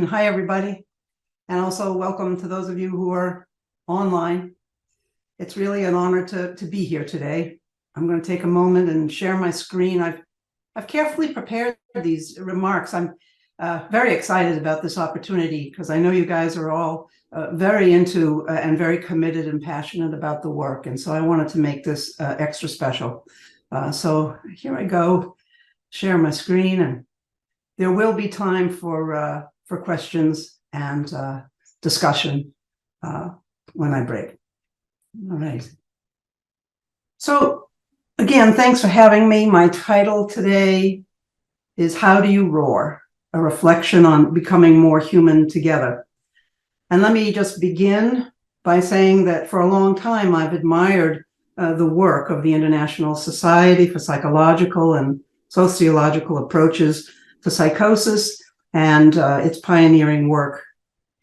Hi, everybody, and also welcome to those of you who are online. It's really an honor to be here today. I'm going to take a moment and share my screen. I've carefully prepared these remarks. I'm very excited about this opportunity because I know you guys are all very into and very committed and passionate about the work, and so I wanted to make this extra special. So here I go, share my screen, and there will be time for questions and discussion when I break. All right. So again, thanks for having me. My title today is How Do You Roar? A reflection on becoming more human together. And let me just begin by saying that for a long time, I've admired the work of the International Society for Psychological and Sociological Approaches to Psychosis and its pioneering work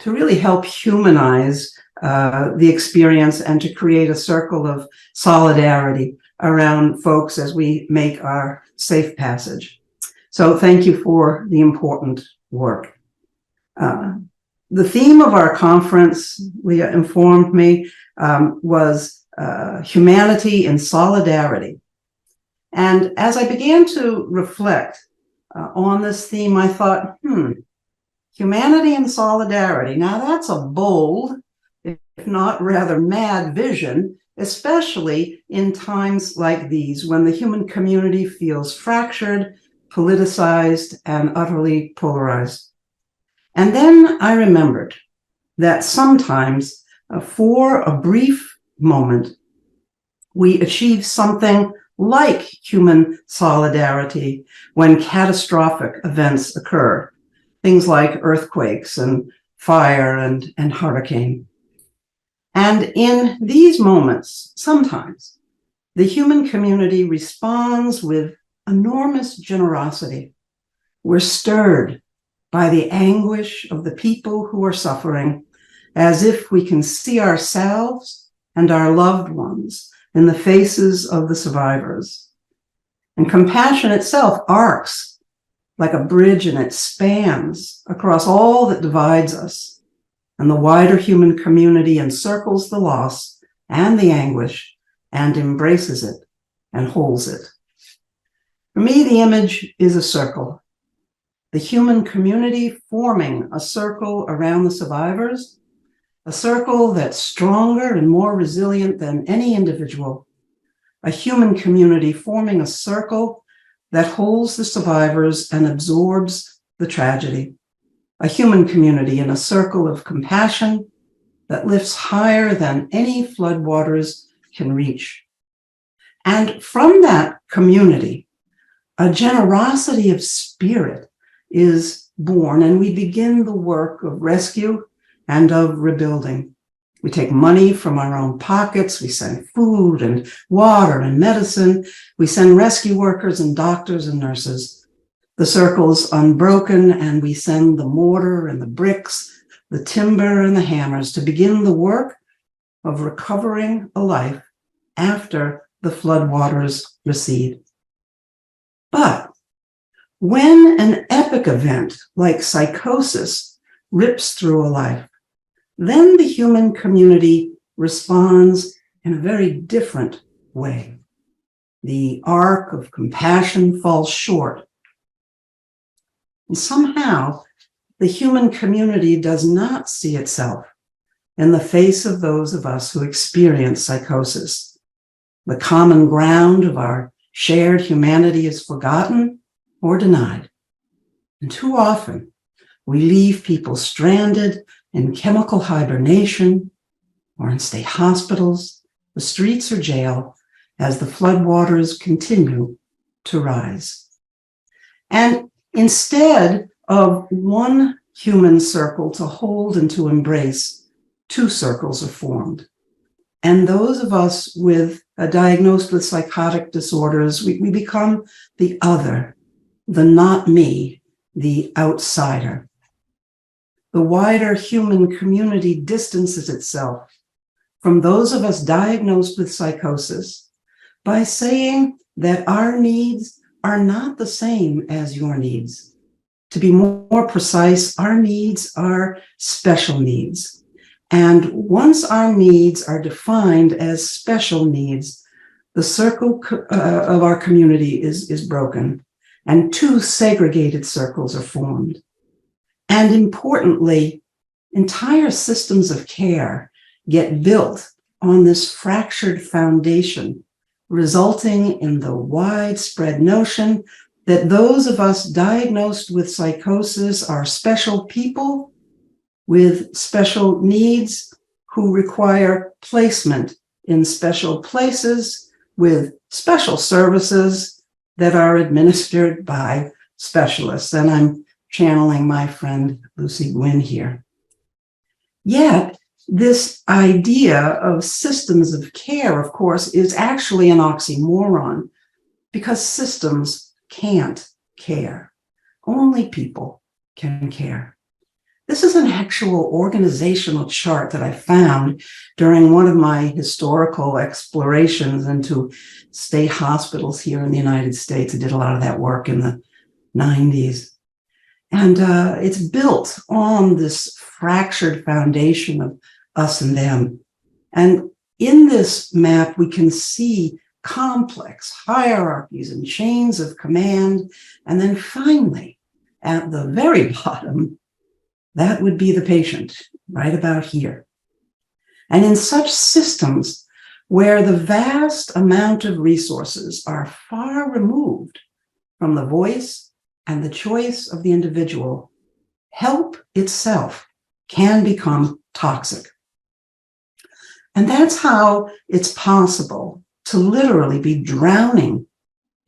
to really help humanize the experience and to create a circle of solidarity around folks as we make our safe passage. So thank you for the important work. The theme of our conference, Leah informed me, was humanity in solidarity. And as I began to reflect on this theme, I thought, humanity and solidarity. Now that's a bold, if not rather mad vision, especially in times like these when the human community feels fractured, politicized, and utterly polarized. And then I remembered that sometimes for a brief moment, we achieve something like human solidarity when catastrophic events occur, things like earthquakes and fire and hurricane. And in these moments, sometimes the human community responds with enormous generosity. We're stirred by the anguish of the people who are suffering, as if we can see ourselves and our loved ones in the faces of the survivors. And compassion itself arcs like a bridge, and it spans across all that divides us. And the wider human community encircles the loss and the anguish and embraces it and holds it. For me, the image is a circle. The human community forming a circle around the survivors, a circle that's stronger and more resilient than any individual, a human community forming a circle that holds the survivors and absorbs the tragedy, a human community in a circle of compassion that lifts higher than any floodwaters can reach. And from that community, a generosity of spirit is born, and we begin the work of rescue and of rebuilding. We take money from our own pockets, we send food and water and medicine, we send rescue workers and doctors and nurses. The circle's unbroken, and we send the mortar and the bricks, the timber and the hammers to begin the work of recovering a life after the floodwaters recede. But when an epic event like psychosis rips through a life, then the human community responds in a very different way. The arc of compassion falls short. And somehow, the human community does not see itself in the face of those of us who experience psychosis. The common ground of our shared humanity is forgotten or denied. And too often, we leave people stranded in chemical hibernation or in state hospitals, the streets or jail, as the floodwaters continue to rise. And instead of one human circle to hold and to embrace, two circles are formed. And those of us diagnosed with psychotic disorders, we become the other, the not me, the outsider. The wider human community distances itself from those of us diagnosed with psychosis by saying that our needs are not the same as your needs. To be more precise, our needs are special needs. And once our needs are defined as special needs, the circle of our community is broken, and two segregated circles are formed. And importantly, entire systems of care get built on this fractured foundation, resulting in the widespread notion that those of us diagnosed with psychosis are special people with special needs who require placement in special places with special services that are administered by specialists. And I'm channeling my friend Lucy Gwynn here. Yet, this idea of systems of care, of course, is actually an oxymoron because systems can't care. Only people can care. This is an actual organizational chart that I found during one of my historical explorations into state hospitals here in the United States. I did a lot of that work in the 90s. And it's built on this fractured foundation of us and them. And in this map, we can see complex hierarchies and chains of command. And then finally, at the very bottom, that would be the patient, right about here. And in such systems where the vast amount of resources are far removed from the voice and the choice of the individual, help itself can become toxic. And that's how it's possible to literally be drowning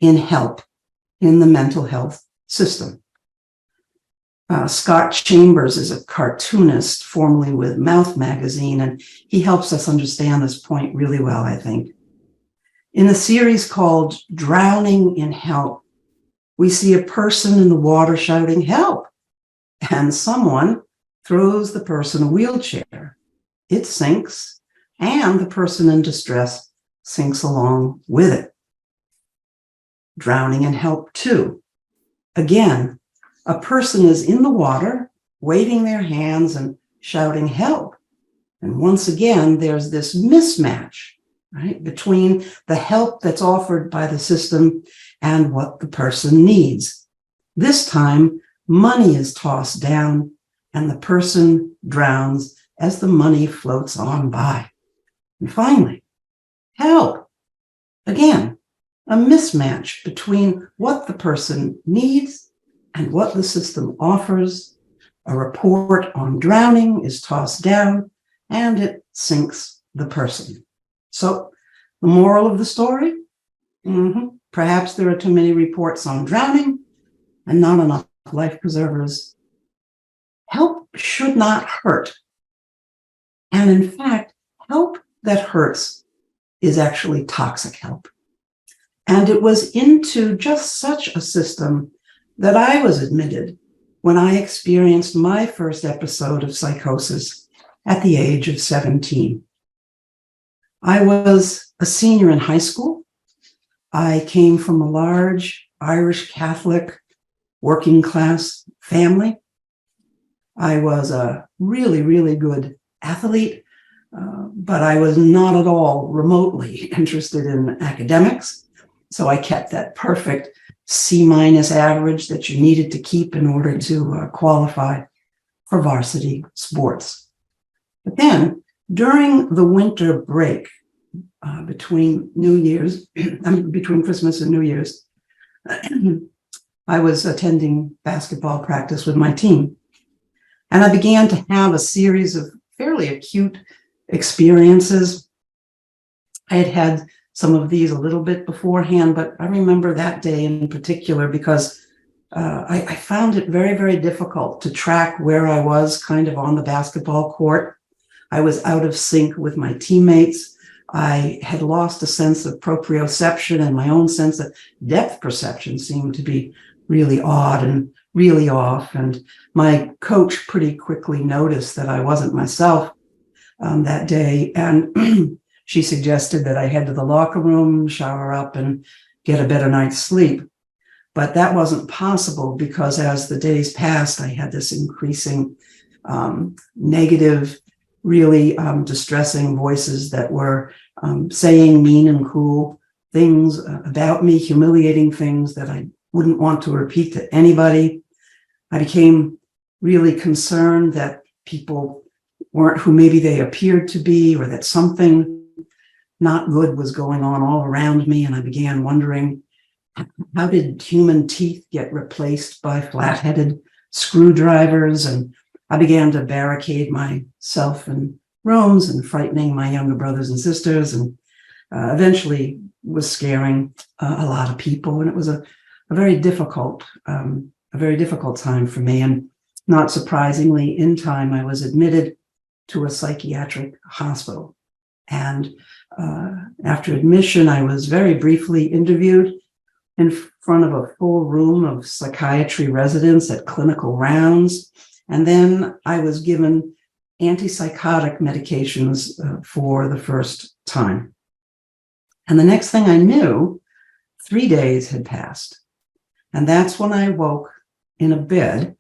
in help in the mental health system. Scott Chambers is a cartoonist, formerly with Mouth magazine, and he helps us understand this point really well, I think. In a series called Drowning in Help, we see a person in the water shouting, "Help!" and someone throws the person a wheelchair. It sinks, and the person in distress sinks along with it. Drowning in Help 2. Again, a person is in the water, waving their hands and shouting, "Help!" And once again, there's this mismatch, right, between the help that's offered by the system and what the person needs. This time, money is tossed down, and the person drowns as the money floats on by. And finally, help! Again, a mismatch between what the person needs and what the system offers. A report on drowning is tossed down, and it sinks the person. So the moral of the story? Perhaps there are too many reports on drowning and not enough life preservers. Help should not hurt. And in fact, help that hurts is actually toxic help. And it was into just such a system that I was admitted when I experienced my first episode of psychosis at the age of 17. I was a senior in high school. I came from a large Irish Catholic working class family. I was a really, really good athlete, but I was not at all remotely interested in academics. So I kept that perfect C- average that you needed to keep in order to qualify for varsity sports. But then during the winter break between between Christmas and New Year's, I was attending basketball practice with my team. And I began to have a series of fairly acute experiences. I had had some of these a little bit beforehand, but I remember that day in particular because I found it very, very difficult to track where I was kind of on the basketball court. I was out of sync with my teammates. I had lost a sense of proprioception, and my own sense of depth perception seemed to be really odd and really off. And my coach pretty quickly noticed that I wasn't myself that day. And she suggested that I head to the locker room, shower up, and get a better night's sleep. But that wasn't possible because as the days passed, I had this increasing negative, really distressing voices that were saying mean and cruel things about me, humiliating things that I wouldn't want to repeat to anybody. I became really concerned that people weren't who maybe they appeared to be, or that something not good was going on all around me. And I began wondering, how did human teeth get replaced by flat-headed screwdrivers? And I began to barricade myself in rooms and frightening my younger brothers and sisters, and eventually was scaring a lot of people. And it was a very difficult time for me. And not surprisingly, in time, I was admitted to a psychiatric hospital. And after admission, I was very briefly interviewed in front of a full room of psychiatry residents at clinical rounds. And then I was given antipsychotic medications for the first time. And the next thing I knew, 3 days had passed. And that's when I woke in a bed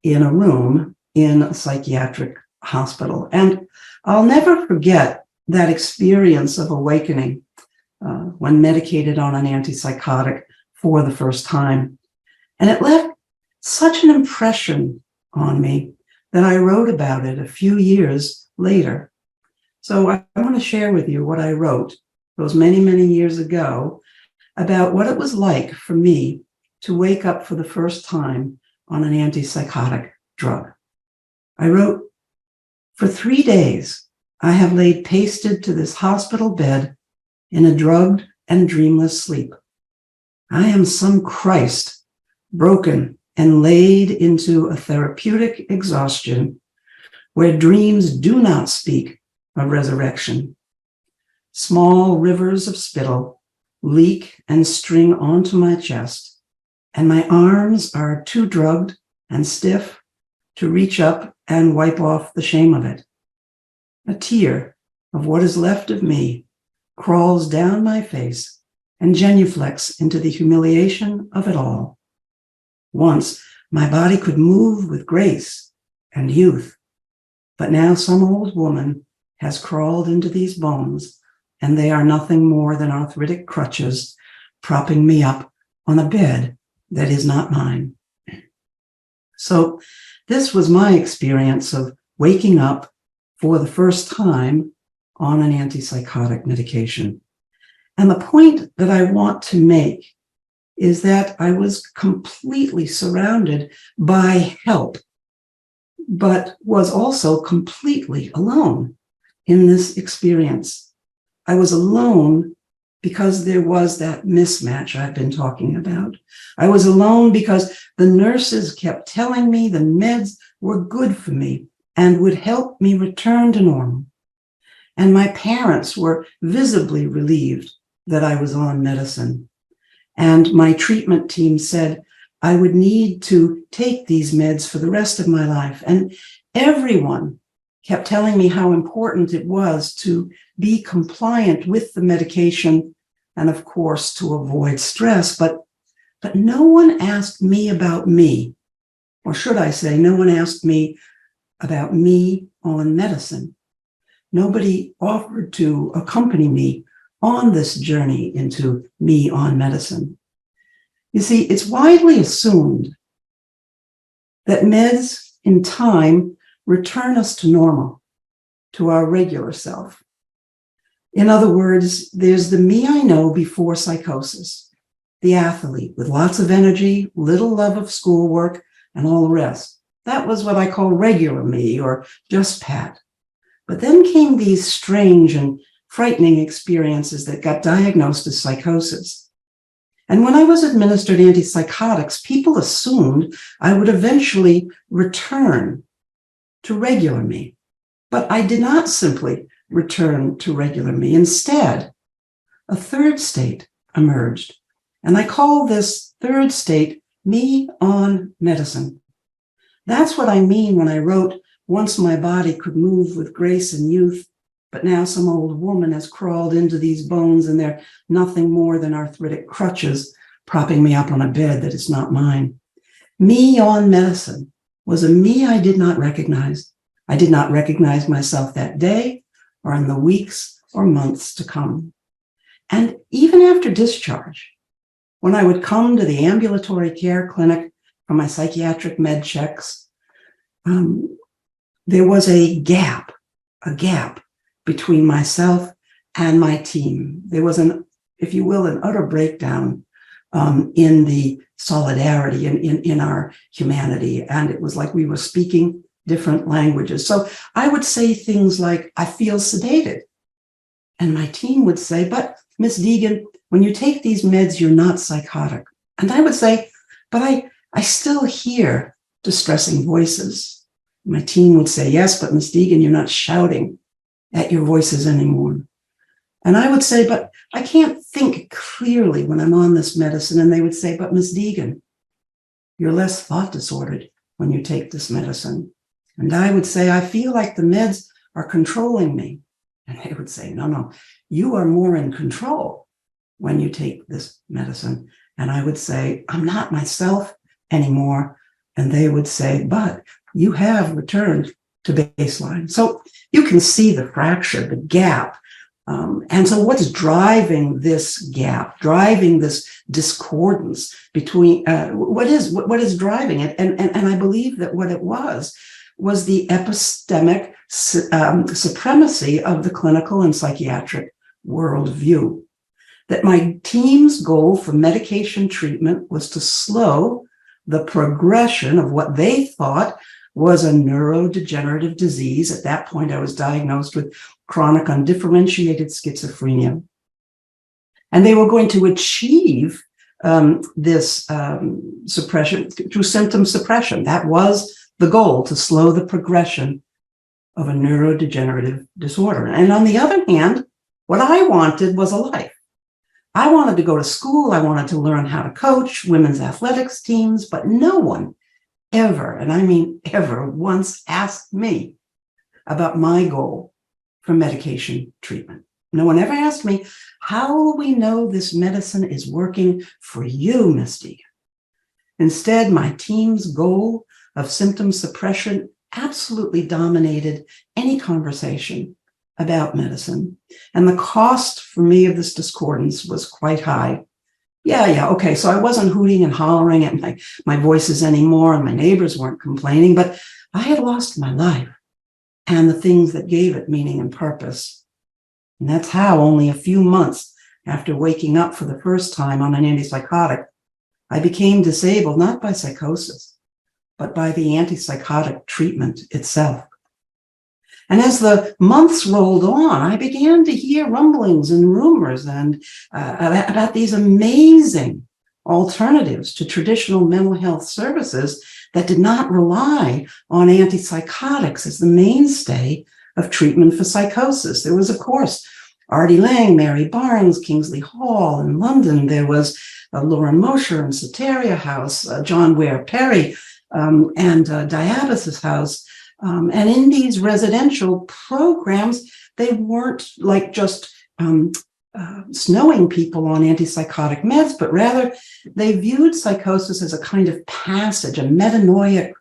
in a room in a psychiatric hospital. And I'll never forget that experience of awakening when medicated on an antipsychotic for the first time. And it left such an impression on me that I wrote about it a few years later. So I want to share with you what I wrote those many, many years ago about what it was like for me to wake up for the first time on an antipsychotic drug. I wrote, "For 3 days, I have laid pasted to this hospital bed in a drugged and dreamless sleep. I am some Christ, broken and laid into a therapeutic exhaustion where dreams do not speak of resurrection. Small rivers of spittle leak and string onto my chest, and my arms are too drugged and stiff to reach up and wipe off the shame of it. A tear of what is left of me crawls down my face and genuflects into the humiliation of it all. Once my body could move with grace and youth, but now some old woman has crawled into these bones, and they are nothing more than arthritic crutches propping me up on a bed that is not mine." So this was my experience of waking up for the first time on an antipsychotic medication. And the point that I want to make is that I was completely surrounded by help, but was also completely alone in this experience. I was alone because there was that mismatch I've been talking about. I was alone because the nurses kept telling me the meds were good for me and would help me return to normal. And my parents were visibly relieved that I was on medicine. And my treatment team said I would need to take these meds for the rest of my life. And everyone kept telling me how important it was to be compliant with the medication and, of course, to avoid stress. But no one asked me about me, or should I say, no one asked me about me on medicine. Nobody offered to accompany me on this journey into me on medicine. You see, it's widely assumed that meds in time return us to normal, to our regular self. In other words, there's the me I know before psychosis, the athlete with lots of energy, little love of schoolwork, and all the rest. That was what I call regular me, or just Pat. But then came these strange and frightening experiences that got diagnosed as psychosis. And when I was administered antipsychotics, people assumed I would eventually return to regular me. But I did not simply return to regular me. Instead, a third state emerged. And I call this third state me on medicine. That's what I mean when I wrote, "Once my body could move with grace and youth, but now some old woman has crawled into these bones and they're nothing more than arthritic crutches propping me up on a bed that is not mine. Me on medicine was a me I did not recognize. I did not recognize myself that day or in the weeks or months to come. And even after discharge, when I would come to the ambulatory care clinic for my psychiatric med checks, there was a gap between myself and my team. There was if you will, an utter breakdown in the solidarity in our humanity. And it was like we were speaking different languages. So I would say things like, I feel sedated. And my team would say, but Miss Deegan, when you take these meds, you're not psychotic. And I would say, but I still hear distressing voices. My team would say, yes, but Miss Deegan, you're not shouting at your voices anymore. And I would say, but I can't think clearly when I'm on this medicine. And they would say, but Miss Deegan, you're less thought disordered when you take this medicine. And I would say, I feel like the meds are controlling me. And they would say, no, you are more in control when you take this medicine. And I would say, I'm not myself anymore. And they would say, but you have returned to baseline. So you can see the fracture, the gap. And so what's driving this gap, driving this discordance between, what is driving it? And I believe that what it was the epistemic supremacy of the clinical and psychiatric worldview. That my team's goal for medication treatment was to slow the progression of what they thought was a neurodegenerative disease. At that point, I was diagnosed with chronic undifferentiated schizophrenia. And they were going to achieve this suppression through symptom suppression. That was the goal, to slow the progression of a neurodegenerative disorder. And on the other hand, what I wanted was a life. I wanted to go to school. I wanted to learn how to coach women's athletics teams, but no one ever, and I mean ever, once asked me about my goal for medication treatment. No one ever asked me, how will we know this medicine is working for you, Miss Deegan? Instead, my team's goal of symptom suppression absolutely dominated any conversation about medicine. And the cost for me of this discordance was quite high. Yeah, okay, so I wasn't hooting and hollering at my voices anymore, and my neighbors weren't complaining, but I had lost my life and the things that gave it meaning and purpose. And that's how, only a few months after waking up for the first time on an antipsychotic, I became disabled, not by psychosis, but by the antipsychotic treatment itself. And as the months rolled on, I began to hear rumblings and rumors and about these amazing alternatives to traditional mental health services that did not rely on antipsychotics as the mainstay of treatment for psychosis. There was, of course, Artie Lang, Mary Barnes, Kingsley Hall in London. There was Laura Mosher and Soteria House, John Ware Perry, and Diabasis House. And in these residential programs, they weren't like just snowing people on antipsychotic meds, but rather they viewed psychosis as a kind of passage, a metanoic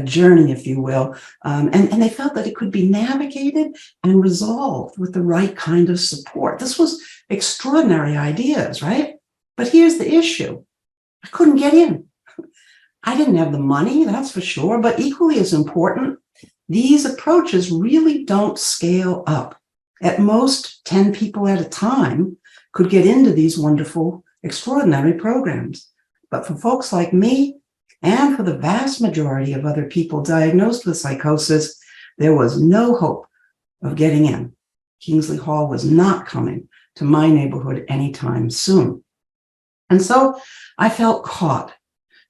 journey, if you will. And they felt that it could be navigated and resolved with the right kind of support. This was extraordinary ideas, right? But here's the issue. I couldn't get in. I didn't have the money, that's for sure, but equally as important, these approaches really don't scale up. At most, 10 people at a time could get into these wonderful, extraordinary programs. But for folks like me, and for the vast majority of other people diagnosed with psychosis, there was no hope of getting in. Kingsley Hall was not coming to my neighborhood anytime soon. And so I felt caught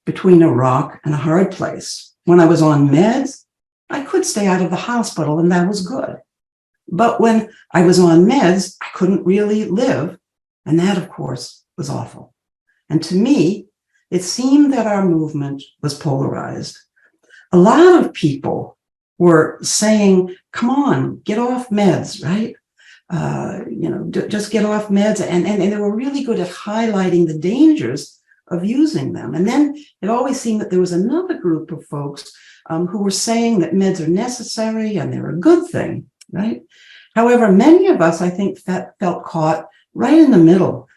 between a rock and a hard place. When I was on meds, I could stay out of the hospital, and that was good. But when I was on meds, I couldn't really live, and that, of course, was awful. And to me, it seemed that our movement was polarized. A lot of people were saying, come on, get off meds, right? Just get off meds. And they were really good at highlighting the dangers of using them. And then it always seemed that there was another group of folks who were saying that meds are necessary and they're a good thing, right? However, many of us, I think, felt caught right in the middle.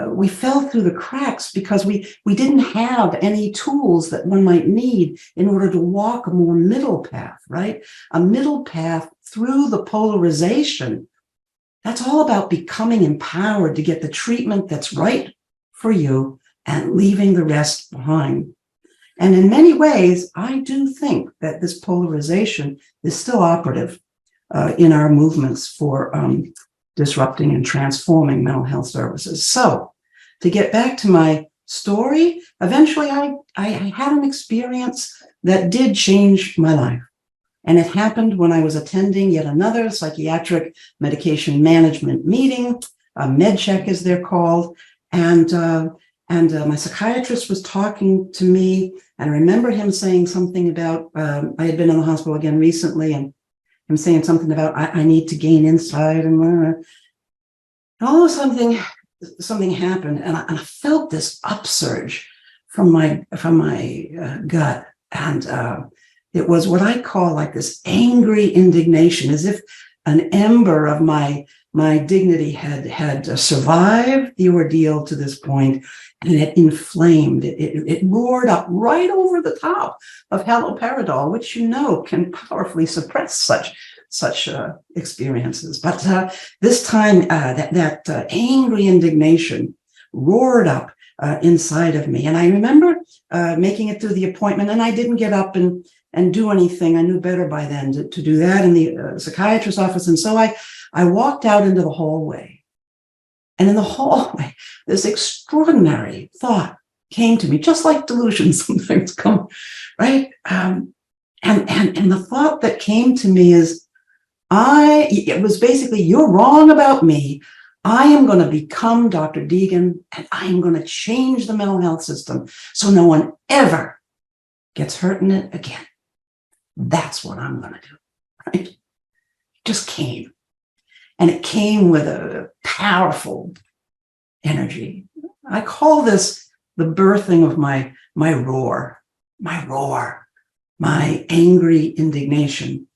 We fell through the cracks because we didn't have any tools that one might need in order to walk a more middle path, right? A middle path through the polarization. That's all about becoming empowered to get the treatment that's right for you and leaving the rest behind. And in many ways, I do think that this polarization is still operative in our movements for disrupting and transforming mental health services. So to get back to my story, eventually I had an experience that did change my life. And it happened when I was attending yet another psychiatric medication management meeting, a med check as they're called. And my psychiatrist was talking to me, and I remember him saying something about, I had been in the hospital again recently, and him saying something about, I need to gain insight, and all of a sudden something happened, and I felt this upsurge from my gut, and it was what I call like this angry indignation, as if an ember of my dignity had survived the ordeal to this point, and it inflamed. It roared up right over the top of haloperidol, which can powerfully suppress such experiences. But this time, that angry indignation roared up inside of me, and I remember making it through the appointment, and I didn't get up and do anything. I knew better by then to do that in the psychiatrist's office, and so I walked out into the hallway. And in the hallway, this extraordinary thought came to me, just like delusions sometimes come, right? And the thought that came to me is, it was basically, you're wrong about me. I am going to become Dr. Deegan, and I am going to change the mental health system so no one ever gets hurt in it again. That's what I'm going to do, right? It just came. And it came with a powerful energy. I call this the birthing of my roar, my angry indignation.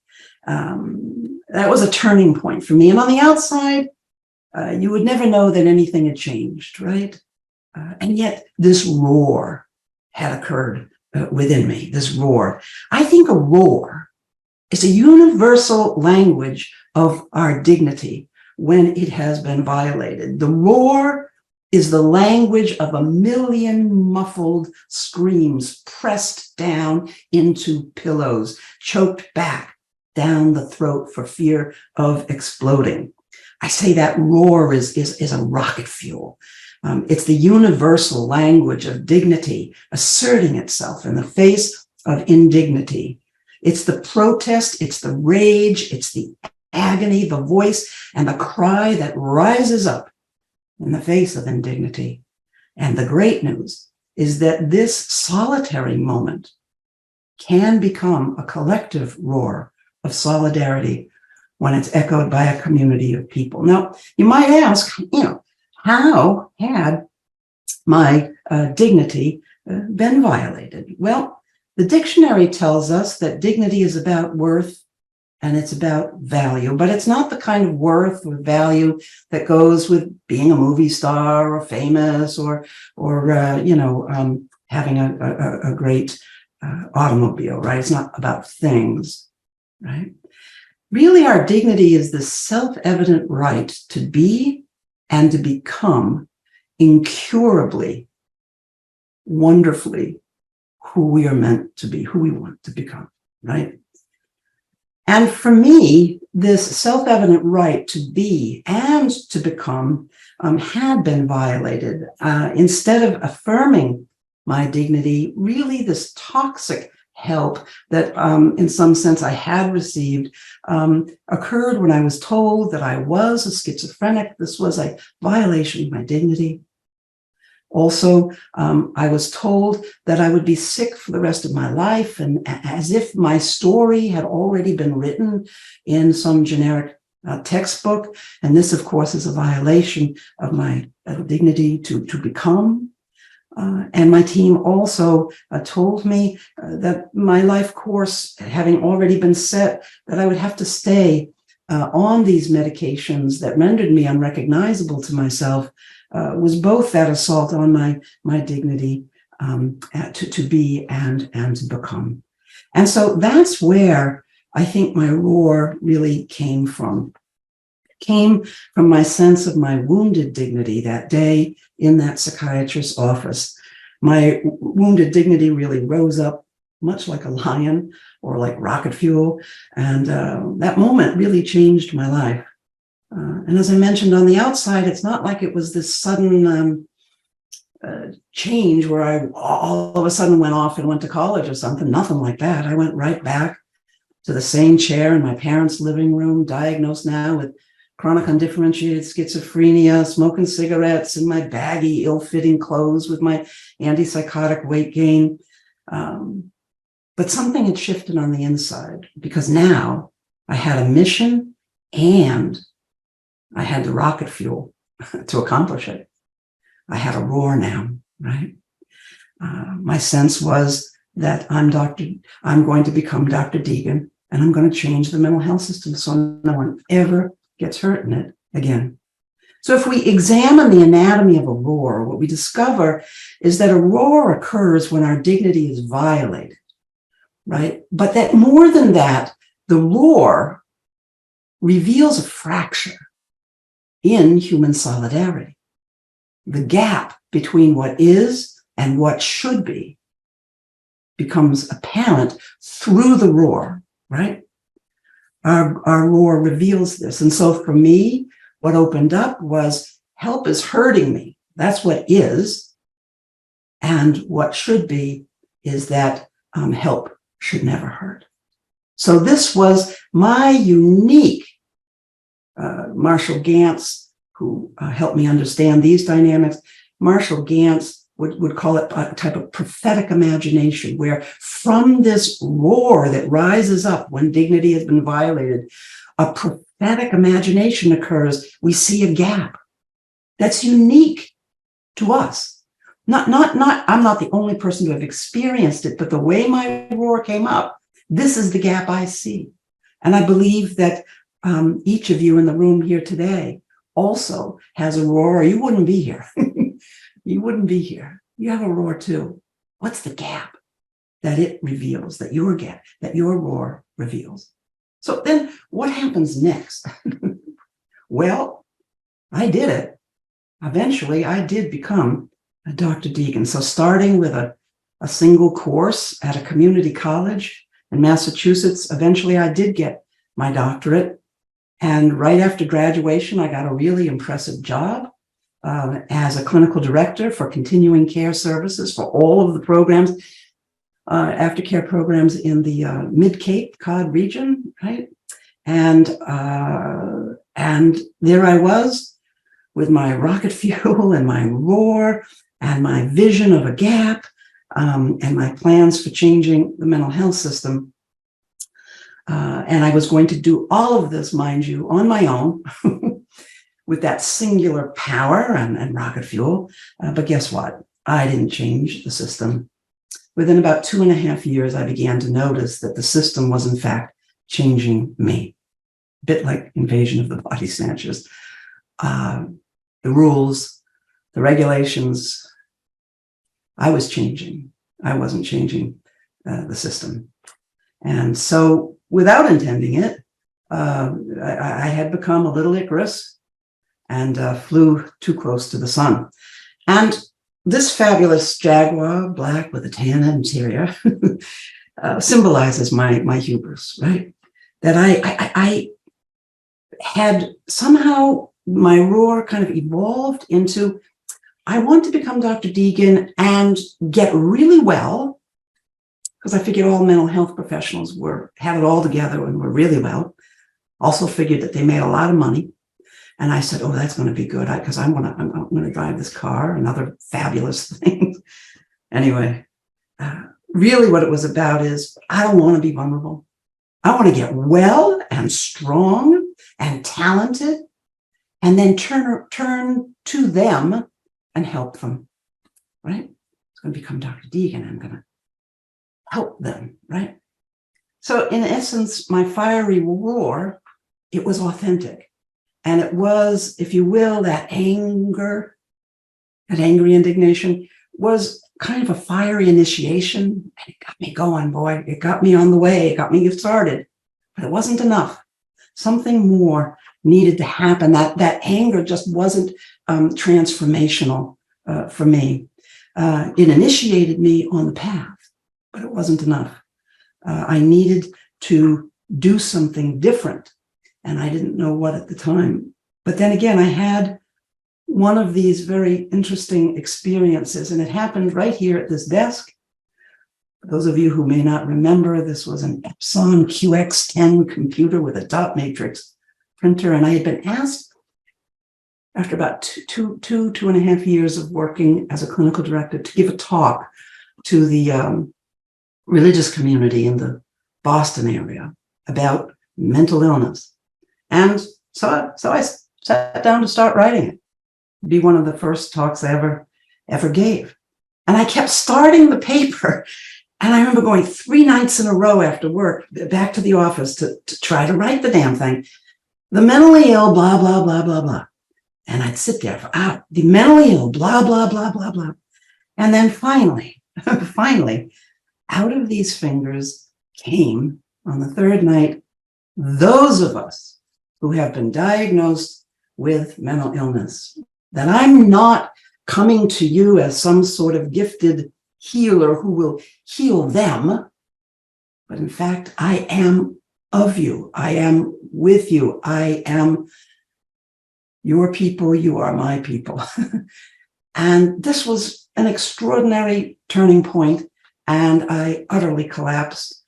That was a turning point for me. And on the outside, you would never know that anything had changed, right? And yet this roar had occurred within me, this roar. I think a roar is a universal language of our dignity when it has been violated. The roar is the language of a million muffled screams pressed down into pillows, choked back down the throat for fear of exploding. I say that roar is a rocket fuel. It's the universal language of dignity asserting itself in the face of indignity. It's the protest, it's the rage, it's the agony, the voice, and the cry that rises up in the face of indignity. And the great news is that this solitary moment can become a collective roar of solidarity when it's echoed by a community of people. Now, you might ask, how had my dignity been violated? Well, the dictionary tells us that dignity is about worth and it's about value, but it's not the kind of worth or value that goes with being a movie star or famous or having a great automobile, right? It's not about things, right? Really, our dignity is the self-evident right to be and to become incurably, wonderfully who we are meant to be, who we want to become, right? And for me, this self-evident right to be and to become had been violated. Instead of affirming my dignity, really this toxic help that in some sense I had received occurred when I was told that I was a schizophrenic. This was a violation of my dignity. Also, I was told that I would be sick for the rest of my life, and as if my story had already been written in some generic textbook. And this, of course, is a violation of my dignity to become. And my team also told me that my life course, having already been set, that I would have to stay on these medications that rendered me unrecognizable to myself, was both that assault on my dignity to be and to become. And so that's where I think my roar really came from. Came from my sense of my wounded dignity that day in that psychiatrist's office. My wounded dignity really rose up much like a lion or like rocket fuel. And that moment really changed my life. And as I mentioned on the outside, it's not like it was this sudden change where I all of a sudden went off and went to college or something. Nothing like that. I went right back to the same chair in my parents' living room, diagnosed now with chronic undifferentiated schizophrenia, smoking cigarettes in my baggy, ill-fitting clothes with my antipsychotic weight gain. But something had shifted on the inside because now I had a mission and I had the rocket fuel to accomplish it. I had a roar now, right? My sense was that I'm going to become Dr. Deegan, and I'm going to change the mental health system so no one ever gets hurt in it again. So if we examine the anatomy of a roar, what we discover is that a roar occurs when our dignity is violated, right? But that more than that, the roar reveals a fracture in human solidarity. The gap between what is and what should be becomes apparent through the roar, right? Our roar reveals this. And so for me, what opened up was help is hurting me. That's what is. And what should be is that help should never hurt. So this was my unique Marshall Gantz, who helped me understand these dynamics. Marshall Gantz would call it a type of prophetic imagination, where from this roar that rises up when dignity has been violated, a prophetic imagination occurs. We see a gap that's unique to us. I'm not the only person to have experienced it, but the way my roar came up, this is the gap I see. And I believe that each of you in the room here today also has a roar, or you wouldn't be here. You wouldn't be here. You have a roar too. What's the gap that it reveals, that your roar reveals? So then what happens next? Well, I did it. Eventually, I did become a Dr. Deegan. So starting with a single course at a community college in Massachusetts, eventually I did get my doctorate. And right after graduation, I got a really impressive job as a clinical director for continuing care services for all of the programs, aftercare programs in the Mid-Cape Cod region, right? And there I was with my rocket fuel and my roar and my vision of a gap and my plans for changing the mental health system. And I was going to do all of this, mind you, on my own with that singular power and rocket fuel. But guess what? I didn't change the system. Within about 2.5 years, I began to notice that the system was, in fact, changing me. A bit like Invasion of the Body Snatchers. The rules, the regulations, I was changing. I wasn't changing the system. And so, without intending it, I had become a little Icarus and flew too close to the sun. And this fabulous Jaguar, black with a tan interior, symbolizes my hubris, right? That I had somehow, my roar kind of evolved into, I want to become Dr. Deegan and get really well, because I figured all mental health professionals had it all together and were really well. Also figured that they made a lot of money. And I said, oh, that's going to be good, because I'm going to drive this car and other fabulous things. Anyway, really what it was about is I don't want to be vulnerable. I want to get well and strong and talented and then turn to them and help them, right? going to become Dr. Deegan. I'm going to help them, right? So in essence, my fiery roar, it was authentic. And it was, if you will, that anger, that angry indignation was kind of a fiery initiation. And it got me going, boy. It got me on the way. It got me started. But it wasn't enough. Something more needed to happen. That anger just wasn't transformational for me. It initiated me on the path, but it wasn't enough. I needed to do something different, and I didn't know what at the time. But then again, I had one of these very interesting experiences, and it happened right here at this desk. For those of you who may not remember, this was an Epson QX10 computer with a dot matrix printer, and I had been asked, after about two and a half years of working as a clinical director, to give a talk to the religious community in the Boston area about mental illness. And so I sat down to start writing it. It'd be one of the first talks I ever gave. And I kept starting the paper. And I remember going 3 nights in a row after work back to the office to try to write the damn thing. The mentally ill, blah, blah, blah, blah, blah. And I'd sit there for hours. The mentally ill, blah, blah, blah, blah, blah. And then finally, out of these fingers came, on the 3rd night, those of us who have been diagnosed with mental illness. That I'm not coming to you as some sort of gifted healer who will heal them, but in fact, I am of you. I am with you. I am your people. You are my people. And this was an extraordinary turning point, and I utterly collapsed.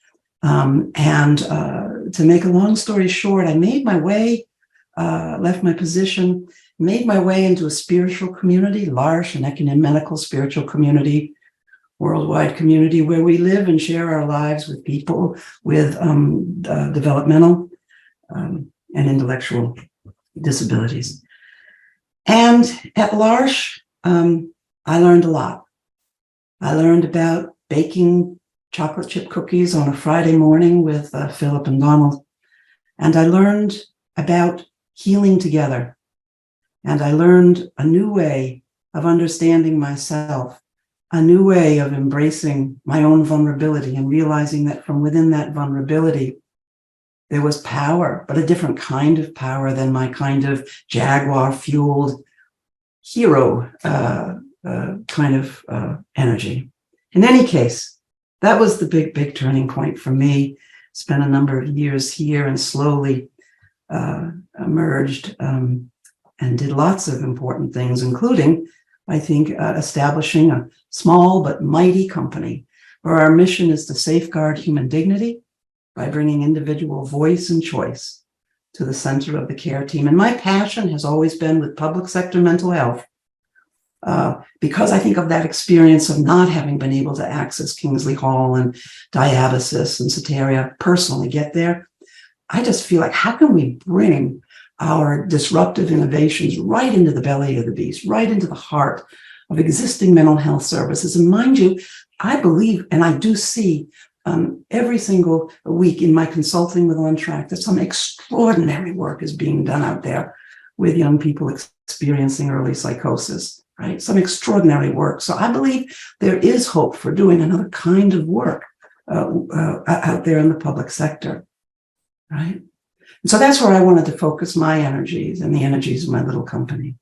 To make a long story short, I made my way, left my position, made my way into a spiritual community, large and ecumenical spiritual community, worldwide community where we live and share our lives with people with developmental and intellectual disabilities. And at L'Arche, I learned a lot. I learned about baking chocolate chip cookies on a Friday morning with Philip and Donald. And I learned about healing together. And I learned a new way of understanding myself, a new way of embracing my own vulnerability and realizing that from within that vulnerability, there was power, but a different kind of power than my kind of Jaguar-fueled hero kind of energy. In any case, that was the big turning point for me. Spent a number of years here and slowly emerged and did lots of important things, including, I think, establishing a small but mighty company where our mission is to safeguard human dignity by bringing individual voice and choice to the center of the care team. And my passion has always been with public sector mental health, because I think of that experience of not having been able to access Kingsley Hall and diabasis and Soteria, personally get there. I just feel like, how can we bring our disruptive innovations right into the belly of the beast, right into the heart of existing mental health services? And mind you, I believe, and I do see every single week in my consulting with OnTrack, that some extraordinary work is being done out there with young people experiencing early psychosis, right? Some extraordinary work. So I believe there is hope for doing another kind of work out there in the public sector, right? And so that's where I wanted to focus my energies and the energies of my little company.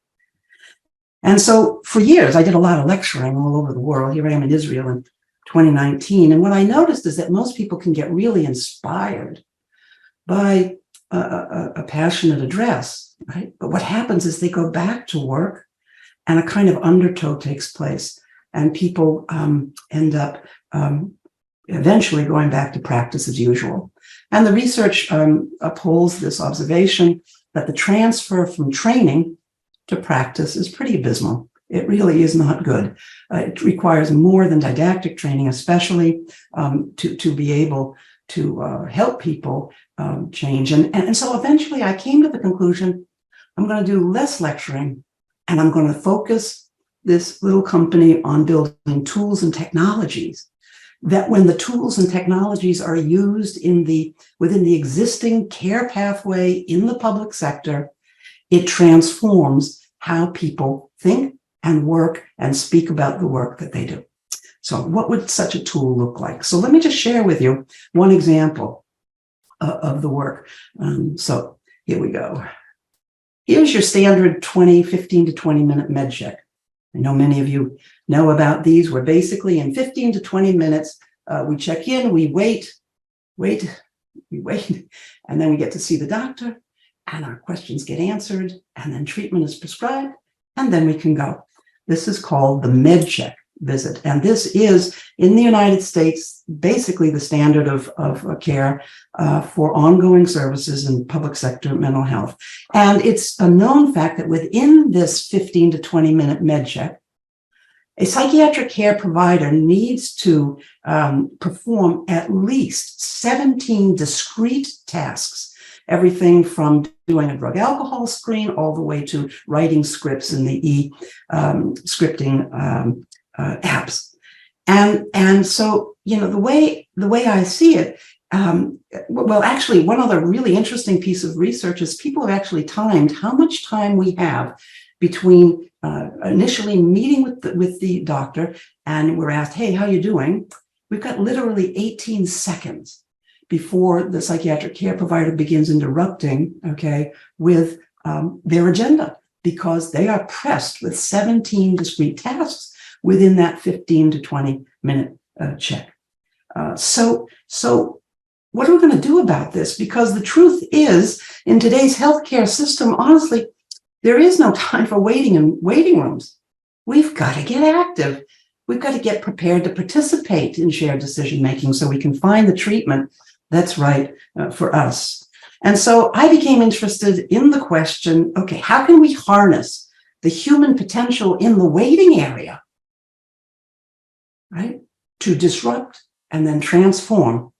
And so for years, I did a lot of lecturing all over the world. Here I am in Israel in 2019. And what I noticed is that most people can get really inspired by a passionate address, right? But what happens is they go back to work and a kind of undertow takes place, and people end up eventually going back to practice as usual. And the research upholds this observation that the transfer from training to practice is pretty abysmal. It really is not good. It requires more than didactic training, especially to be able to help people change. And so eventually I came to the conclusion, I'm going to do less lecturing, and I'm going to focus this little company on building tools and technologies that when the tools and technologies are used within the existing care pathway in the public sector, it transforms how people think and work and speak about the work that they do. So what would such a tool look like? So let me just share with you one example of the work. So here we go. Here's your standard 15 to 20 minute med check. I know many of you know about these, where basically in 15 to 20 minutes, we check in, we wait, and then we get to see the doctor, and our questions get answered, and then treatment is prescribed, and then we can go. This is called the med check visit, and this is, in the United States, basically the standard of care for ongoing services in public sector mental health. And it's a known fact that within this 15 to 20 minute med check, a psychiatric care provider needs to perform at least 17 discrete tasks, everything from doing a drug alcohol screen all the way to writing scripts in the scripting apps. And so, you know, the way I see it, well, actually, one other really interesting piece of research is people have actually timed how much time we have between initially meeting with the doctor, and we're asked, hey, how you doing? We've got literally 18 seconds before the psychiatric care provider begins interrupting, okay, with their agenda, because they are pressed with 17 discrete tasks within that 15 to 20 minute check. So what are we going to do about this? Because the truth is, in today's healthcare system, honestly, there is no time for waiting in waiting rooms. We've got to get active. We've got to get prepared to participate in shared decision-making so we can find the treatment that's right for us. And so I became interested in the question, okay, how can we harness the human potential in the waiting area, right, to disrupt and then transform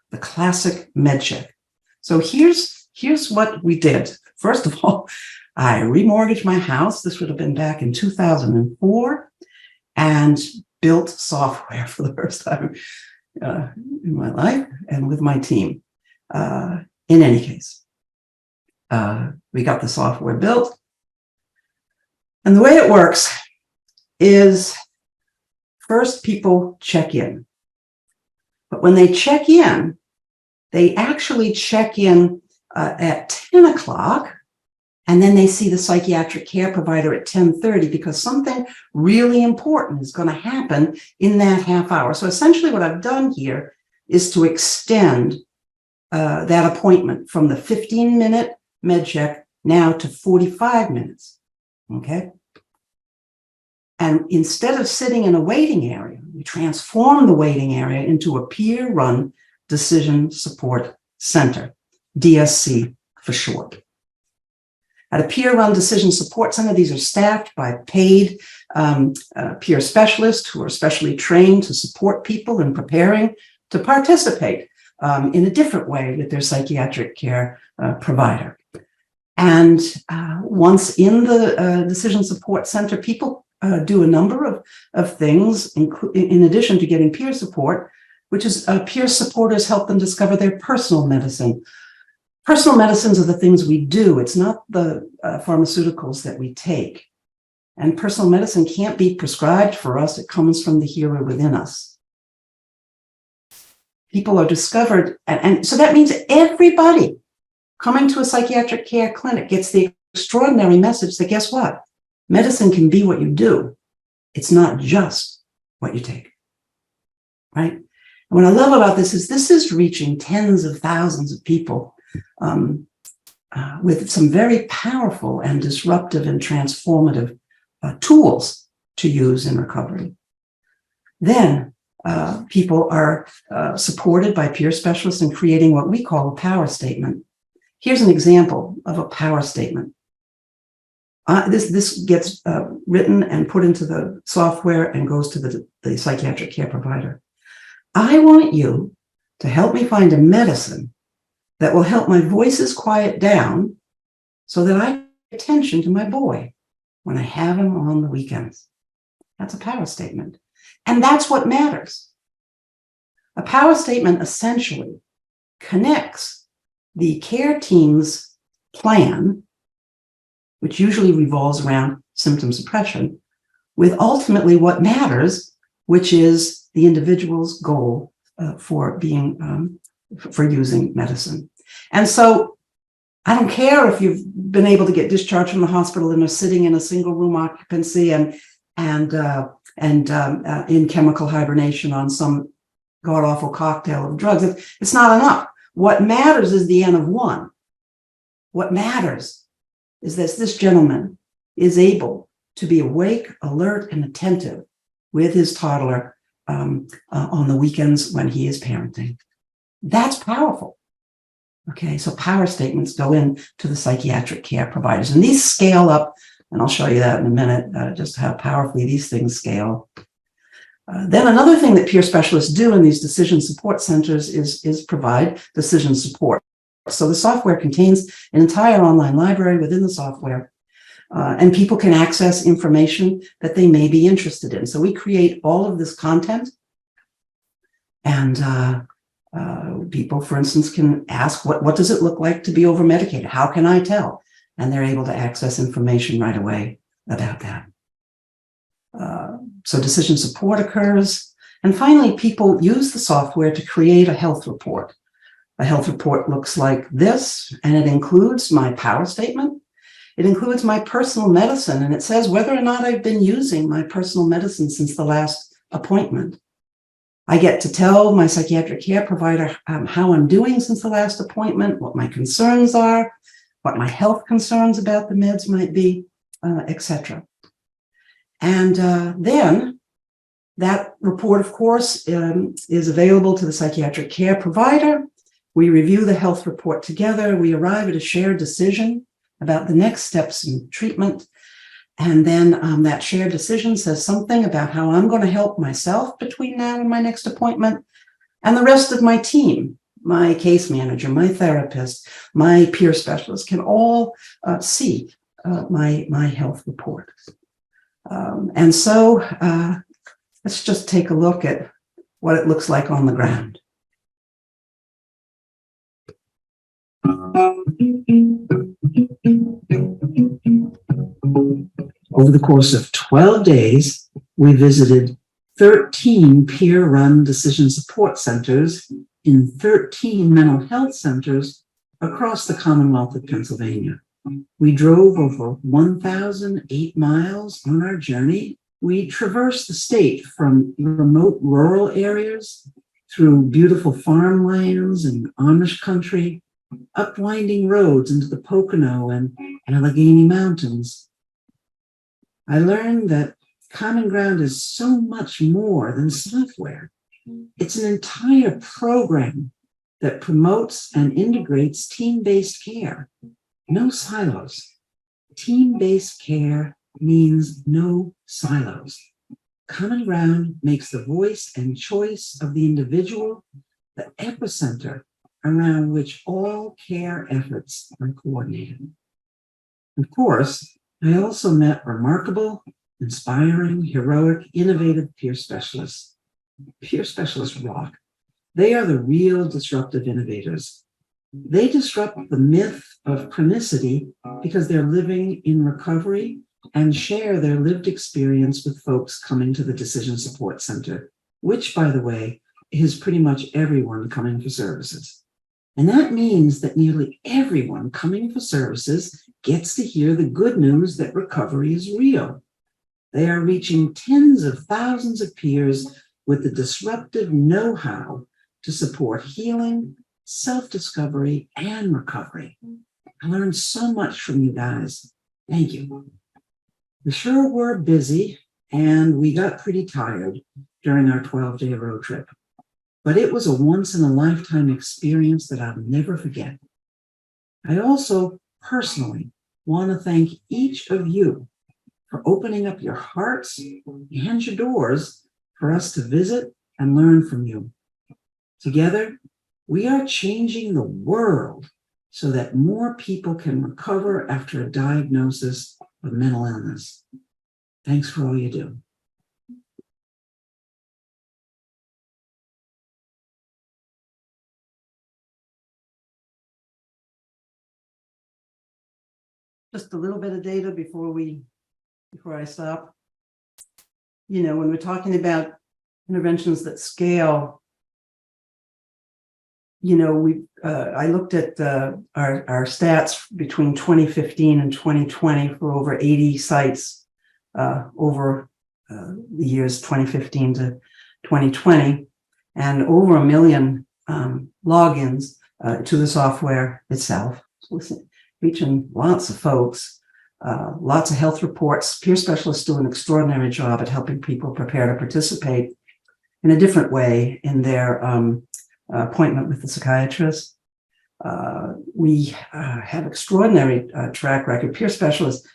the classic med check? So here's what we did. First of all, I remortgaged my house. This would have been back in 2004, and built software for the first time in my life and with my team. In any case, we got the software built. And the way it works is first people check in. But when they check in, they actually check in at 10 o'clock. And then they see the psychiatric care provider at 10:30 because something really important is going to happen in that half hour. So essentially what I've done here is to extend that appointment from the 15-minute med check now to 45 minutes, okay? And instead of sitting in a waiting area, we transform the waiting area into a peer-run decision support center, DSC for short. At a peer-run decision support center, these are staffed by paid peer specialists who are specially trained to support people in preparing to participate in a different way with their psychiatric care provider. And once in the decision support center, people do a number of things, in addition to getting peer support, which is peer supporters help them discover their personal medicine. Personal medicines are the things we do. It's not the pharmaceuticals that we take. And personal medicine can't be prescribed for us. It comes from the healer within us. People are discovered, and so that means everybody coming to a psychiatric care clinic gets the extraordinary message that, guess what? Medicine can be what you do. It's not just what you take, right? And what I love about this is reaching tens of thousands of people with some very powerful and disruptive and transformative tools to use in recovery. Then people are supported by peer specialists in creating what we call a power statement. Here's an example of a power statement. This gets written and put into the software and goes to the psychiatric care provider. I want you to help me find a medicine that will help my voices quiet down so that I pay attention to my boy when I have him on the weekends. That's a power statement. And that's what matters. A power statement essentially connects the care team's plan, which usually revolves around symptom suppression, with ultimately what matters, which is the individual's goal for using medicine. And so I don't care if you've been able to get discharged from the hospital and are sitting in a single room occupancy and in chemical hibernation on some god awful cocktail of drugs. It's not enough. What matters is the N of one. What matters is that this gentleman is able to be awake, alert, and attentive with his toddler on the weekends when he is parenting. That's powerful. Okay, so power statements go into the psychiatric care providers, and these scale up, and I'll show you that in a minute, just how powerfully these things scale. Then another thing that peer specialists do in these decision support centers is provide decision support. So the software contains an entire online library within the software, and people can access information that they may be interested in. So we create all of this content, and people, for instance, can ask, what does it look like to be over-medicated? How can I tell? And they're able to access information right away about that. So decision support occurs. And finally, people use the software to create a health report. A health report looks like this, and it includes my power statement. It includes my personal medicine, and it says whether or not I've been using my personal medicine since the last appointment. I get to tell my psychiatric care provider how I'm doing since the last appointment, what my concerns are, what my health concerns about the meds might be, etc. And then that report, of course, is available to the psychiatric care provider. We review the health report together. We arrive at a shared decision about the next steps in treatment. And then that shared decision says something about how I'm going to help myself between now and my next appointment, and the rest of my team, my case manager, my therapist, my peer specialist can all see my health report. And so let's just take a look at what it looks like on the ground. Over the course of 12 days, we visited 13 peer-run decision support centers in 13 mental health centers across the Commonwealth of Pennsylvania. We drove over 1,008 miles on our journey. We traversed the state from remote rural areas through beautiful farmlands and Amish country, up winding roads into the Pocono and Allegheny Mountains. I learned that CommonGround is so much more than software. It's an entire program that promotes and integrates team-based care. No silos. Team-based care means no silos. CommonGround makes the voice and choice of the individual the epicenter around which all care efforts are coordinated. Of course, I also met remarkable, inspiring, heroic, innovative peer specialists. Peer specialists rock. They are the real disruptive innovators. They disrupt the myth of chronicity because they're living in recovery and share their lived experience with folks coming to the Decision Support Center, which, by the way, is pretty much everyone coming for services. And that means that nearly everyone coming for services gets to hear the good news that recovery is real. They are reaching tens of thousands of peers with the disruptive know-how to support healing, self-discovery, and recovery. I learned so much from you guys. Thank you. We sure were busy, and we got pretty tired during our 12-day road trip. But it was a once-in-a-lifetime experience that I'll never forget. I also personally want to thank each of you for opening up your hearts and your doors for us to visit and learn from you. Together, we are changing the world so that more people can recover after a diagnosis of mental illness. Thanks for all you do. just a little bit of data before I stop. You know, when we're talking about interventions that scale, you know, I looked at our stats between 2015 and 2020 for over 80 sites over the years 2015 to 2020, and over 1 million logins to the software itself. So reaching lots of folks, lots of health reports. Peer specialists do an extraordinary job at helping people prepare to participate in a different way in their appointment with the psychiatrist. We have extraordinary track record. Peer specialists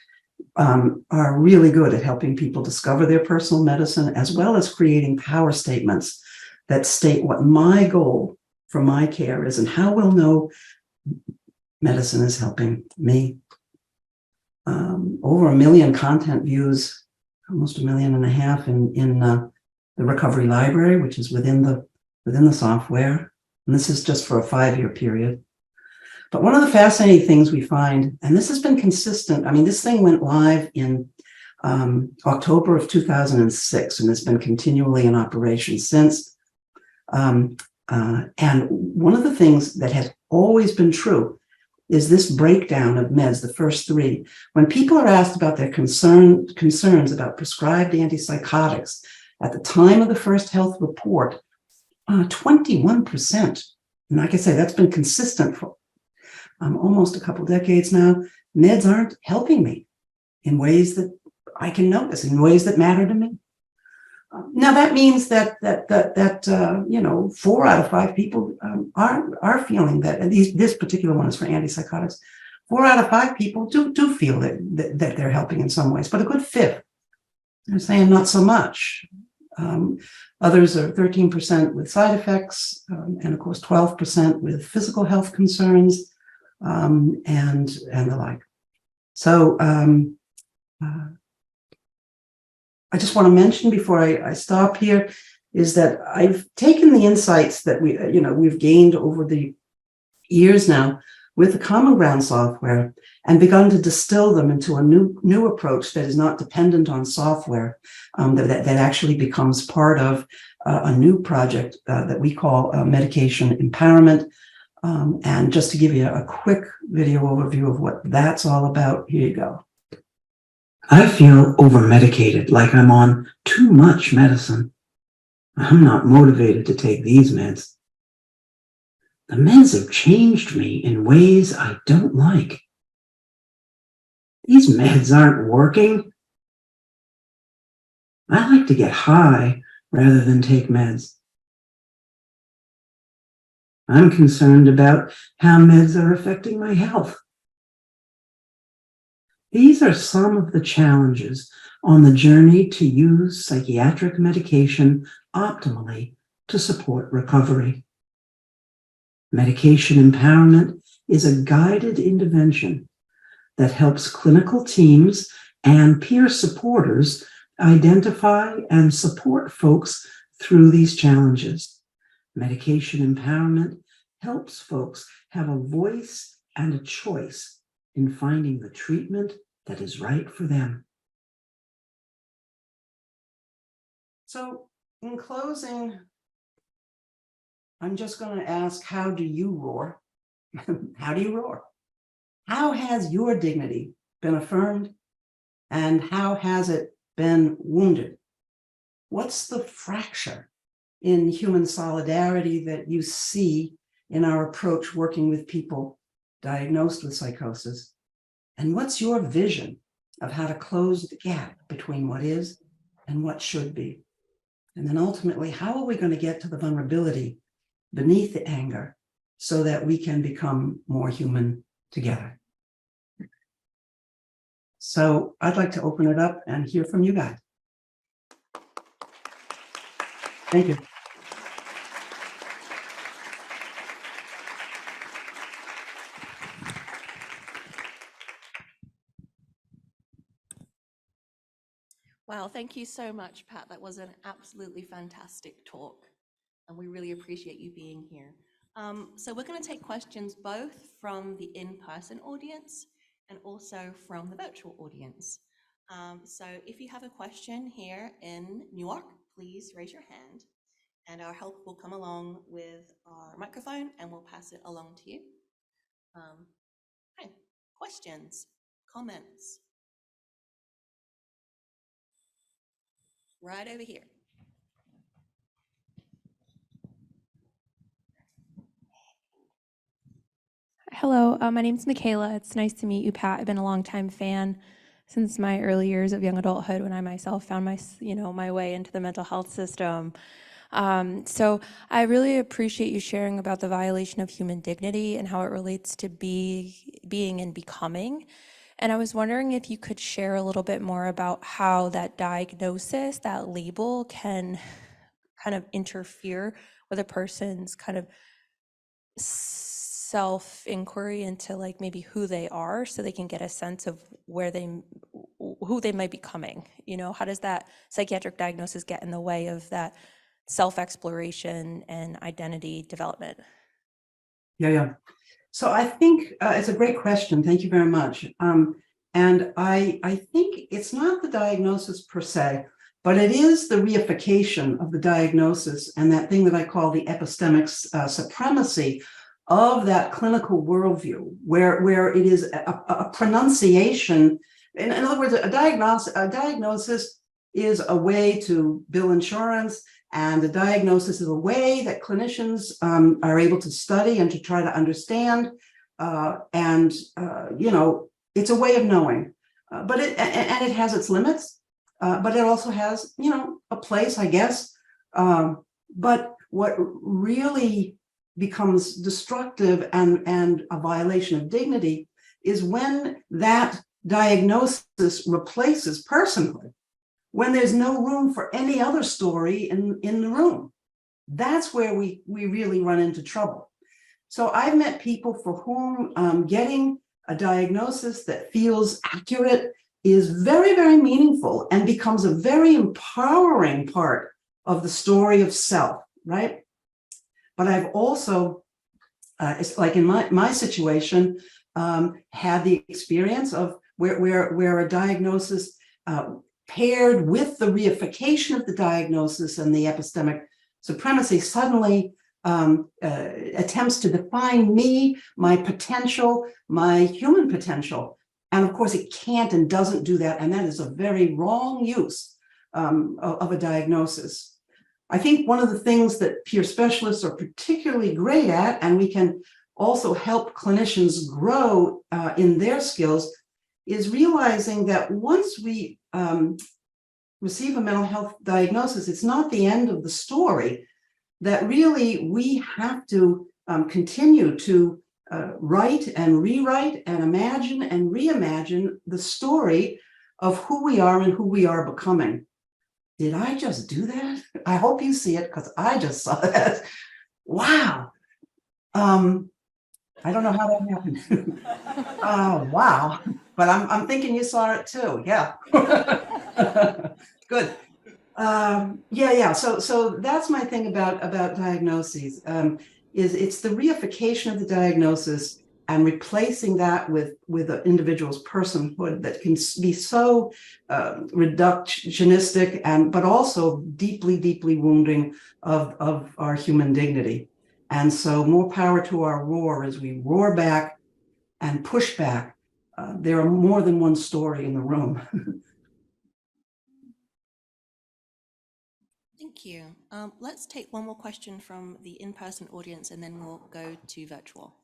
are really good at helping people discover their personal medicine, as well as creating power statements that state what my goal for my care is and how we'll know medicine is helping me. Over 1 million content views, almost 1.5 million in the recovery library, which is within the software. And this is just for a 5-year period. But one of the fascinating things we find, and this has been consistent, I mean, this thing went live in October of 2006, and it's been continually in operation since. And one of the things that has always been true is this breakdown of meds, the first 3. When people are asked about their concerns about prescribed antipsychotics at the time of the first health report, 21%, and like I say, that's been consistent for almost a couple decades now. Meds aren't helping me in ways that I can notice, in ways that matter to me. Now that means that you know, 4 out of 5 people are feeling that, and this particular one is for antipsychotics. 4 out of 5 people do feel that they're helping in some ways, but a good 5th are saying not so much. Others are 13% with side effects, and of course 12% with physical health concerns, and the like. So I just want to mention before I stop here is that I've taken the insights that we've gained over the years now with the CommonGround software and begun to distill them into a new approach that is not dependent on software, that actually becomes part of a new project that we call medication empowerment. And just to give you a quick video overview of what that's all about, here you go. I feel over-medicated, like I'm on too much medicine. I'm not motivated to take these meds. The meds have changed me in ways I don't like. These meds aren't working. I like to get high rather than take meds. I'm concerned about how meds are affecting my health. These are some of the challenges on the journey to use psychiatric medication optimally to support recovery. Medication empowerment is a guided intervention that helps clinical teams and peer supporters identify and support folks through these challenges. Medication empowerment helps folks have a voice and a choice in finding the treatment that is right for them. So in closing, I'm just going to ask, how do you roar? How do you roar? How has your dignity been affirmed? And how has it been wounded? What's the fracture in human solidarity that you see in our approach working with people diagnosed with psychosis? And what's your vision of how to close the gap between what is and what should be? And then ultimately, how are we going to get to the vulnerability beneath the anger so that we can become more human together? So I'd like to open it up and hear from you guys. Thank you. Wow, thank you so much, Pat. That was an absolutely fantastic talk, and we really appreciate you being here. So we're going to take questions both from the in-person audience and also from the virtual audience. So if you have a question here in Newark, please raise your hand and our help will come along with our microphone and we'll pass it along to you. Okay. Questions, comments? Right over here. Hello, my name's Michaela. It's nice to meet you, Pat. I've been a longtime fan since my early years of young adulthood when I myself found my way into the mental health system. So I really appreciate you sharing about the violation of human dignity and how it relates to being and becoming. And I was wondering if you could share a little bit more about how that diagnosis, that label, can kind of interfere with a person's kind of self-inquiry into like maybe who they are, so they can get a sense of who they might be becoming. You know, how does that psychiatric diagnosis get in the way of that self-exploration and identity development? Yeah. So I think it's a great question. Thank you very much. And I think it's not the diagnosis per se, but it is the reification of the diagnosis and that thing that I call the epistemic supremacy of that clinical worldview, where it is a pronunciation. In other words, a diagnosis is a way to bill insurance, and the diagnosis is a way that clinicians are able to study and to try to understand. It's a way of knowing, but it has its limits, but it also has, a place, I guess. But what really becomes destructive and a violation of dignity is when that diagnosis replaces personhood, when there's no room for any other story in the room. That's where we really run into trouble. So I've met people for whom getting a diagnosis that feels accurate is very, very meaningful and becomes a very empowering part of the story of self, right? But I've also, it's like in my situation, had the experience of where a diagnosis paired with the reification of the diagnosis and the epistemic supremacy suddenly attempts to define me, my potential, my human potential. And of course, it can't and doesn't do that. And that is a very wrong use of a diagnosis. I think one of the things that peer specialists are particularly great at, and we can also help clinicians grow in their skills, is realizing that once we receive a mental health diagnosis, it's not the end of the story, that really we have to continue to write and rewrite and imagine and reimagine the story of who we are and who we are becoming. Did I just do that? I hope you see it, because I just saw that. Wow. I don't know how that happened. Oh, wow. But I'm thinking you saw it too. Yeah. Good. Yeah. So that's my thing about diagnoses. Is it's the reification of the diagnosis and replacing that with an individual's personhood that can be so reductionistic but also deeply, deeply wounding of our human dignity. And so more power to our roar as we roar back and push back. There are more than one story in the room. Thank you. Let's take one more question from the in-person audience and then we'll go to virtual.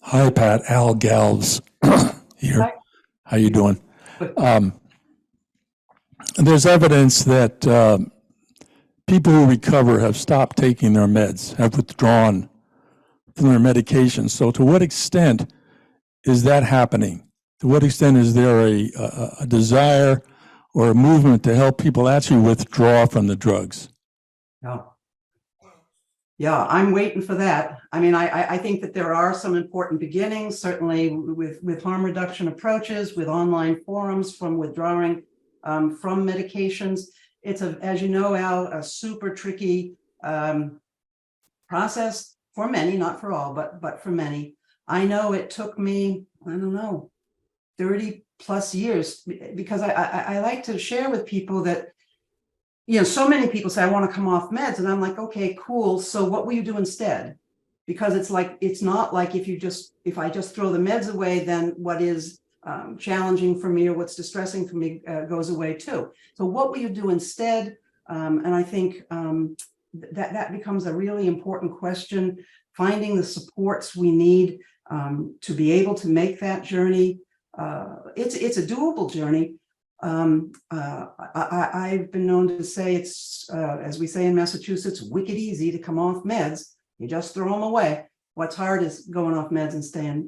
Hi, Pat. Al Galves here. Hi. How you doing? There's evidence that people who recover have stopped taking their meds, have withdrawn from their medication. So to what extent is that happening? To what extent is there a desire or a movement to help people actually withdraw from the drugs? Yeah, I'm waiting for that. I mean, I think that there are some important beginnings, certainly with harm reduction approaches, with online forums from withdrawing from medications. It's as you know, Al, a super tricky process for many, not for all, but for many. I know it took me, I don't know, 30 plus years, because I like to share with people that, so many people say, I want to come off meds. And I'm like, okay, cool. So what will you do instead? Because it's not like if I just throw the meds away, then what is challenging for me or what's distressing for me goes away too. So what will you do instead? And I think that becomes a really important question, finding the supports we need to be able to make that journey. It's a doable journey. I've been known to say it's, as we say in Massachusetts, wicked easy to come off meds. You just throw them away. What's hard is going off meds and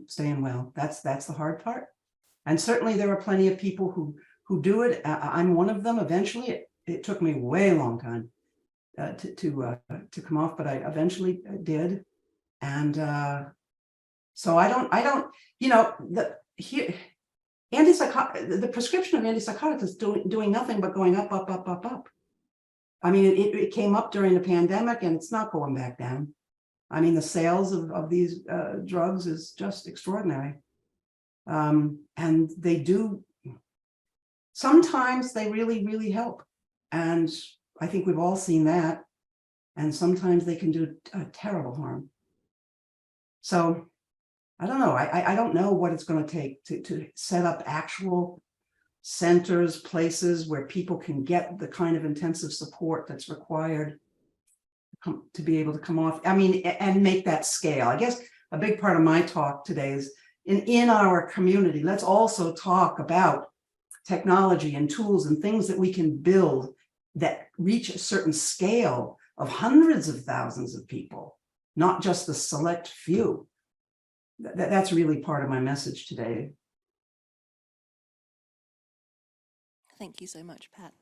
staying well. That's the hard part. And certainly there are plenty of people who do it. I'm one of them. Eventually, it took me way long time to come off, but I eventually did. And so I don't, the prescription of antipsychotics is doing nothing but going up, up, up, up, up. I mean, it came up during the pandemic and it's not going back down. I mean, the sales of these drugs is just extraordinary. And they do, sometimes they really, really help. And I think we've all seen that. And sometimes they can do terrible harm. So I don't know. I don't know what it's going to take to set up actual centers, places where people can get the kind of intensive support that's required to be able to come off. I mean, and make that scale. I guess a big part of my talk today is in our community, let's also talk about technology and tools and things that we can build that reach a certain scale of hundreds of thousands of people, not just the select few. That's really part of my message today. Thank you so much, Pat.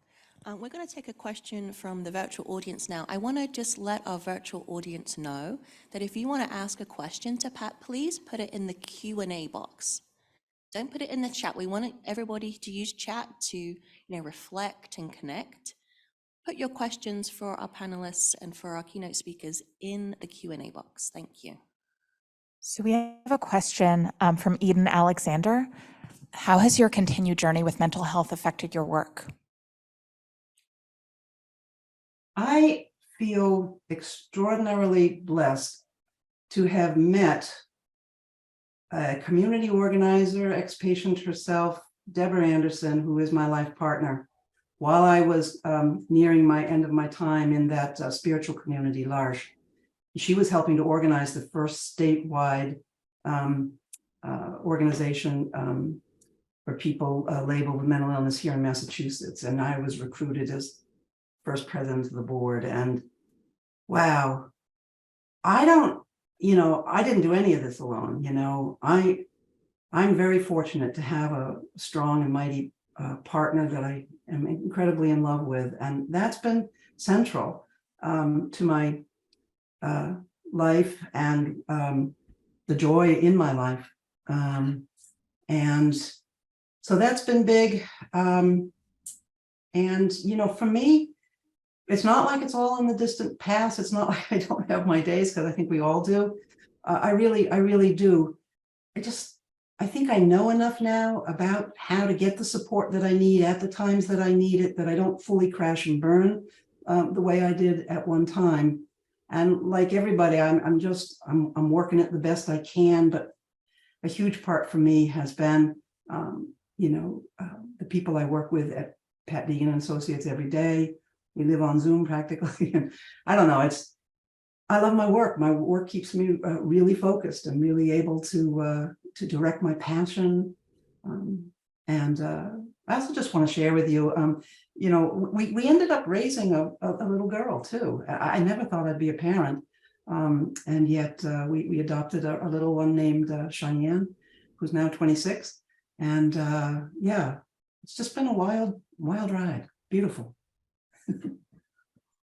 We're going to take a question from the virtual audience now. I want to just let our virtual audience know that if you want to ask a question to Pat, please put it in the Q&A box. Don't put it in the chat. We want everybody to use chat to reflect and connect. Put your questions for our panelists and for our keynote speakers in the Q&A box. Thank you. So we have a question from Eden Alexander. How has your continued journey with mental health affected your work? I feel extraordinarily blessed to have met a community organizer, ex-patient herself, Deborah Anderson, who is my life partner, while I was nearing my end of my time in that spiritual community, L'Arche. She was helping to organize the first statewide organization for people labeled with mental illness here in Massachusetts. And I was recruited as first president of the board. And wow, I didn't do any of this alone. I'm very fortunate to have a strong and mighty partner that I am incredibly in love with. And that's been central to my life and the joy in my life. And so that's been big. And, for me, it's not like it's all in the distant past. It's not like I don't have my days, because I think we all do. I really do. I think I know enough now about how to get the support that I need at the times that I need it, that I don't fully crash and burn the way I did at one time. And like everybody, I'm working it the best I can. But a huge part for me has been, the people I work with at Pat Deegan Associates every day. We live on Zoom practically. And I don't know, I love my work. My work keeps me really focused and really able to direct my passion. And I also just want to share with you, we ended up raising a little girl too. I never thought I'd be a parent. And yet we adopted a little one named Cheyenne, who's now 26. And yeah, it's just been a wild ride. Beautiful.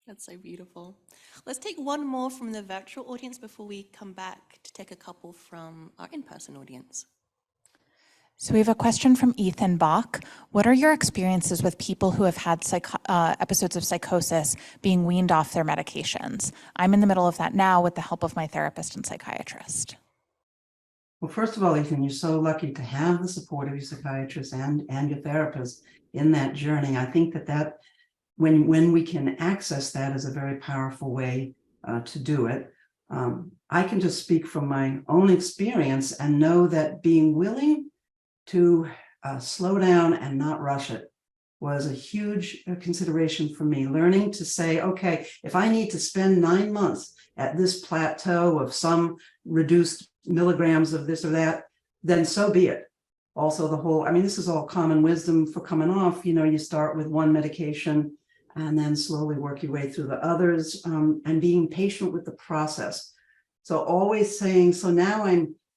That's so beautiful. Let's take one more from the virtual audience before we come back to take a couple from our in-person audience. So we have a question from Ethan Bach. What are your experiences with people who have had episodes of psychosis being weaned off their medications? I'm in the middle of that now with the help of my therapist and psychiatrist. Well, first of all, Ethan, you're so lucky to have the support of your psychiatrist and your therapist in that journey. I think that when we can access that is a very powerful way to do it. I can just speak from my own experience and know that being willing to slow down and not rush it was a huge consideration for me. Learning to say, okay, if I need to spend 9 months at this plateau of some reduced milligrams of this or that, then so be it. Also the whole, I mean, this is all common wisdom for coming off, you know, you start with one medication and then slowly work your way through the others, and being patient with the process. So always saying, so now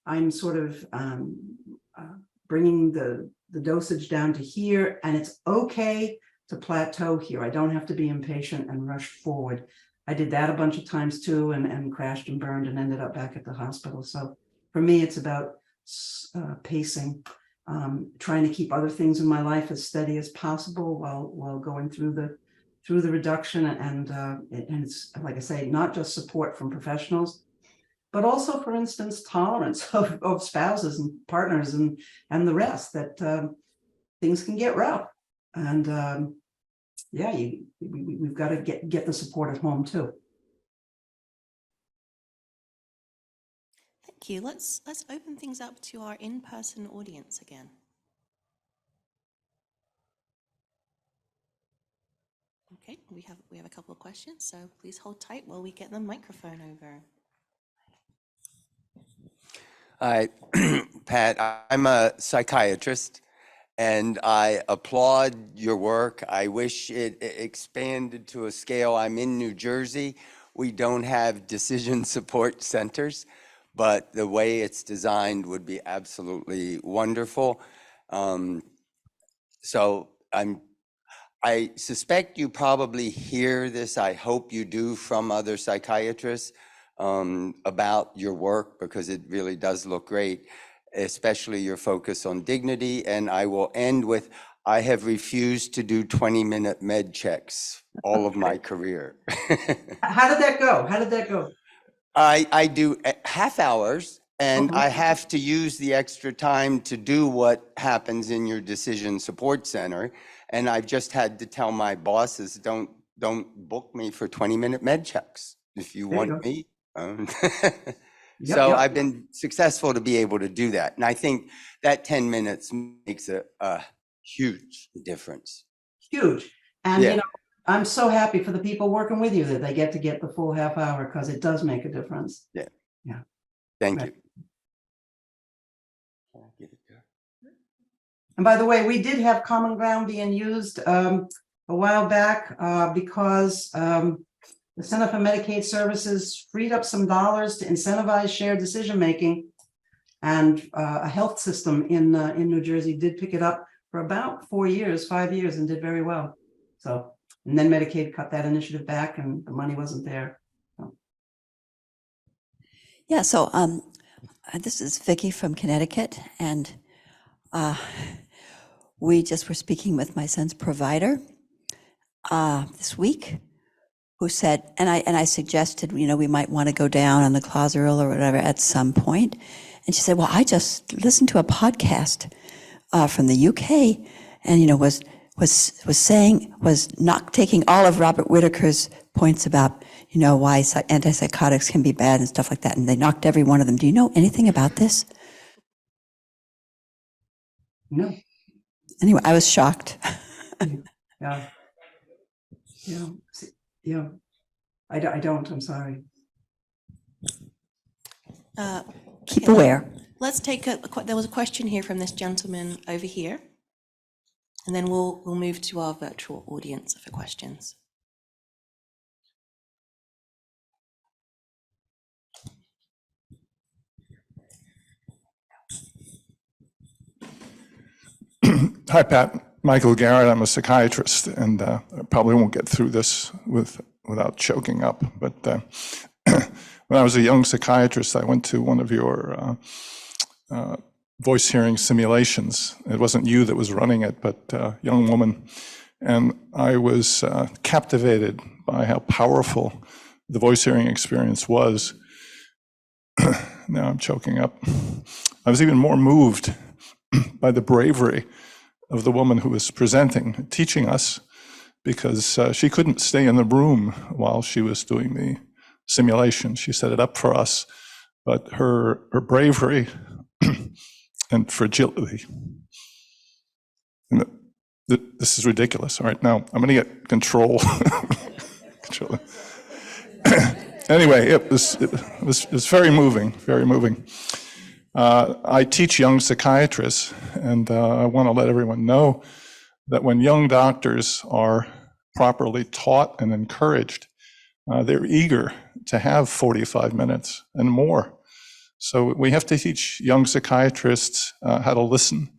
I'm sort of bringing the dosage down to here, and it's okay to plateau here. I don't have to be impatient and rush forward. I did that a bunch of times too, and crashed and burned and ended up back at the hospital. So for me, it's about pacing, trying to keep other things in my life as steady as possible while going through the reduction. And it's, like I say, not just support from professionals, but also, for instance, tolerance of spouses and partners and the rest, that things can get rough. And yeah, we've got to get the support at home too. Thank you. Let's open things up to our in-person audience again. Okay, we have a couple of questions, so please hold tight while we get the microphone over. Hi, Pat. I'm a psychiatrist, and I applaud your work. I wish it expanded to a scale. I'm in New Jersey. We don't have decision support centers, but the way it's designed would be absolutely wonderful. So I suspect you probably hear this, I hope you do, from other psychiatrists about your work, because it really does look great, especially your focus on dignity. And I will end with, I have refused to do 20-minute med checks all of my career. How did that go? How did that go? I do half hours, and I have to use the extra time to do what happens in your decision support center. And I've just had to tell my bosses, don't book me for 20-minute med checks if you want me. So I've been successful to be able to do that. And I think that 10 minutes makes a huge difference. Huge. And you know, I'm so happy for the people working with you that they get the full half hour, because it does make a difference. Yeah. Yeah. Thank you. And by the way, we did have Common Ground being used a while back because the Center for Medicaid Services freed up some dollars to incentivize shared decision-making, and a health system in New Jersey did pick it up for about 5 years, and did very well. So, and then Medicaid cut that initiative back, and the money wasn't there. So. Yeah, so this is Vicki from Connecticut, and we just were speaking with my son's provider this week, who said, and I suggested, you know, we might want to go down on the Closeral or whatever at some point. And she said, well, I just listened to a podcast from the UK, and, you know, was not taking all of Robert Whitaker's points about, you know, why antipsychotics can be bad and stuff like that. And they knocked every one of them. Do you know anything about this? No. Anyway, I was shocked. Yeah. Yeah. I don't, I'm sorry. Keep aware. Let's take there was a question here from this gentleman over here, and then we'll move to our virtual audience for questions. Hi, Pat. Michael Garrett. I'm a psychiatrist, and I probably won't get through this without choking up. But when I was a young psychiatrist, I went to one of your voice hearing simulations. It wasn't you that was running it, but a young woman. And I was captivated by how powerful the voice hearing experience was. Now I'm choking up. I was even more moved by the bravery of the woman who was presenting, teaching us, because she couldn't stay in the room while she was doing the simulation. She set it up for us, but her bravery and fragility. And this is ridiculous. All right, now I'm going to get control. Anyway, it was very moving, very moving. I teach young psychiatrists, and I want to let everyone know that when young doctors are properly taught and encouraged, they're eager to have 45 minutes and more. So we have to teach young psychiatrists how to listen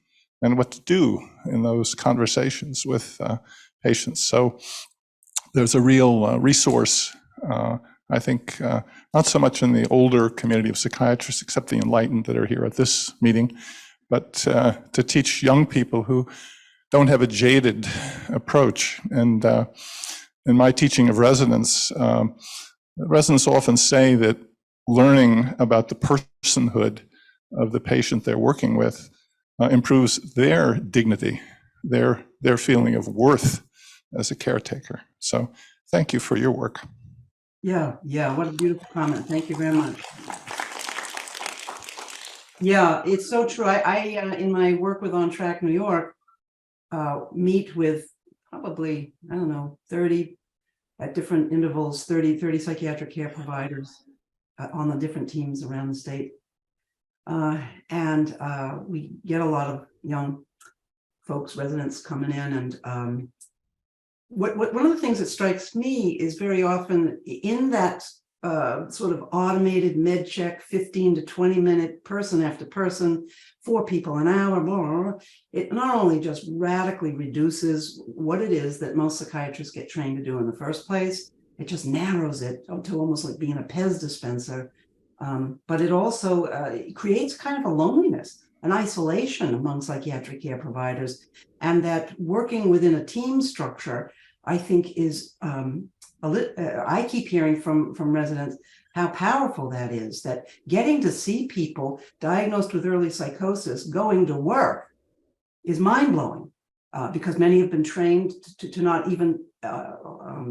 and what to do in those conversations with patients. So there's a real resource, I think, not so much in the older community of psychiatrists, except the enlightened that are here at this meeting, but to teach young people who don't have a jaded approach. And in my teaching of residents, residents often say that learning about the personhood of the patient they're working with improves their dignity, their feeling of worth as a caretaker. So thank you for your work. Yeah, what a beautiful comment. Thank you very much. Yeah, it's so true. I in my work with OnTrackNY, meet with probably, I don't know, 30 at different intervals, 30 psychiatric care providers on the different teams around the state. And we get a lot of young folks, residents coming in, and one of the things that strikes me is very often in that sort of automated med check, 15 to 20 minute person after person, 4 people an hour, blah, blah, blah, it not only just radically reduces what it is that most psychiatrists get trained to do in the first place, it just narrows it to almost like being a Pez dispenser. But it also creates kind of a loneliness, an isolation among psychiatric care providers, and that working within a team structure, I think is, I keep hearing from residents how powerful that is, that getting to see people diagnosed with early psychosis going to work is mind-blowing, because many have been trained to not even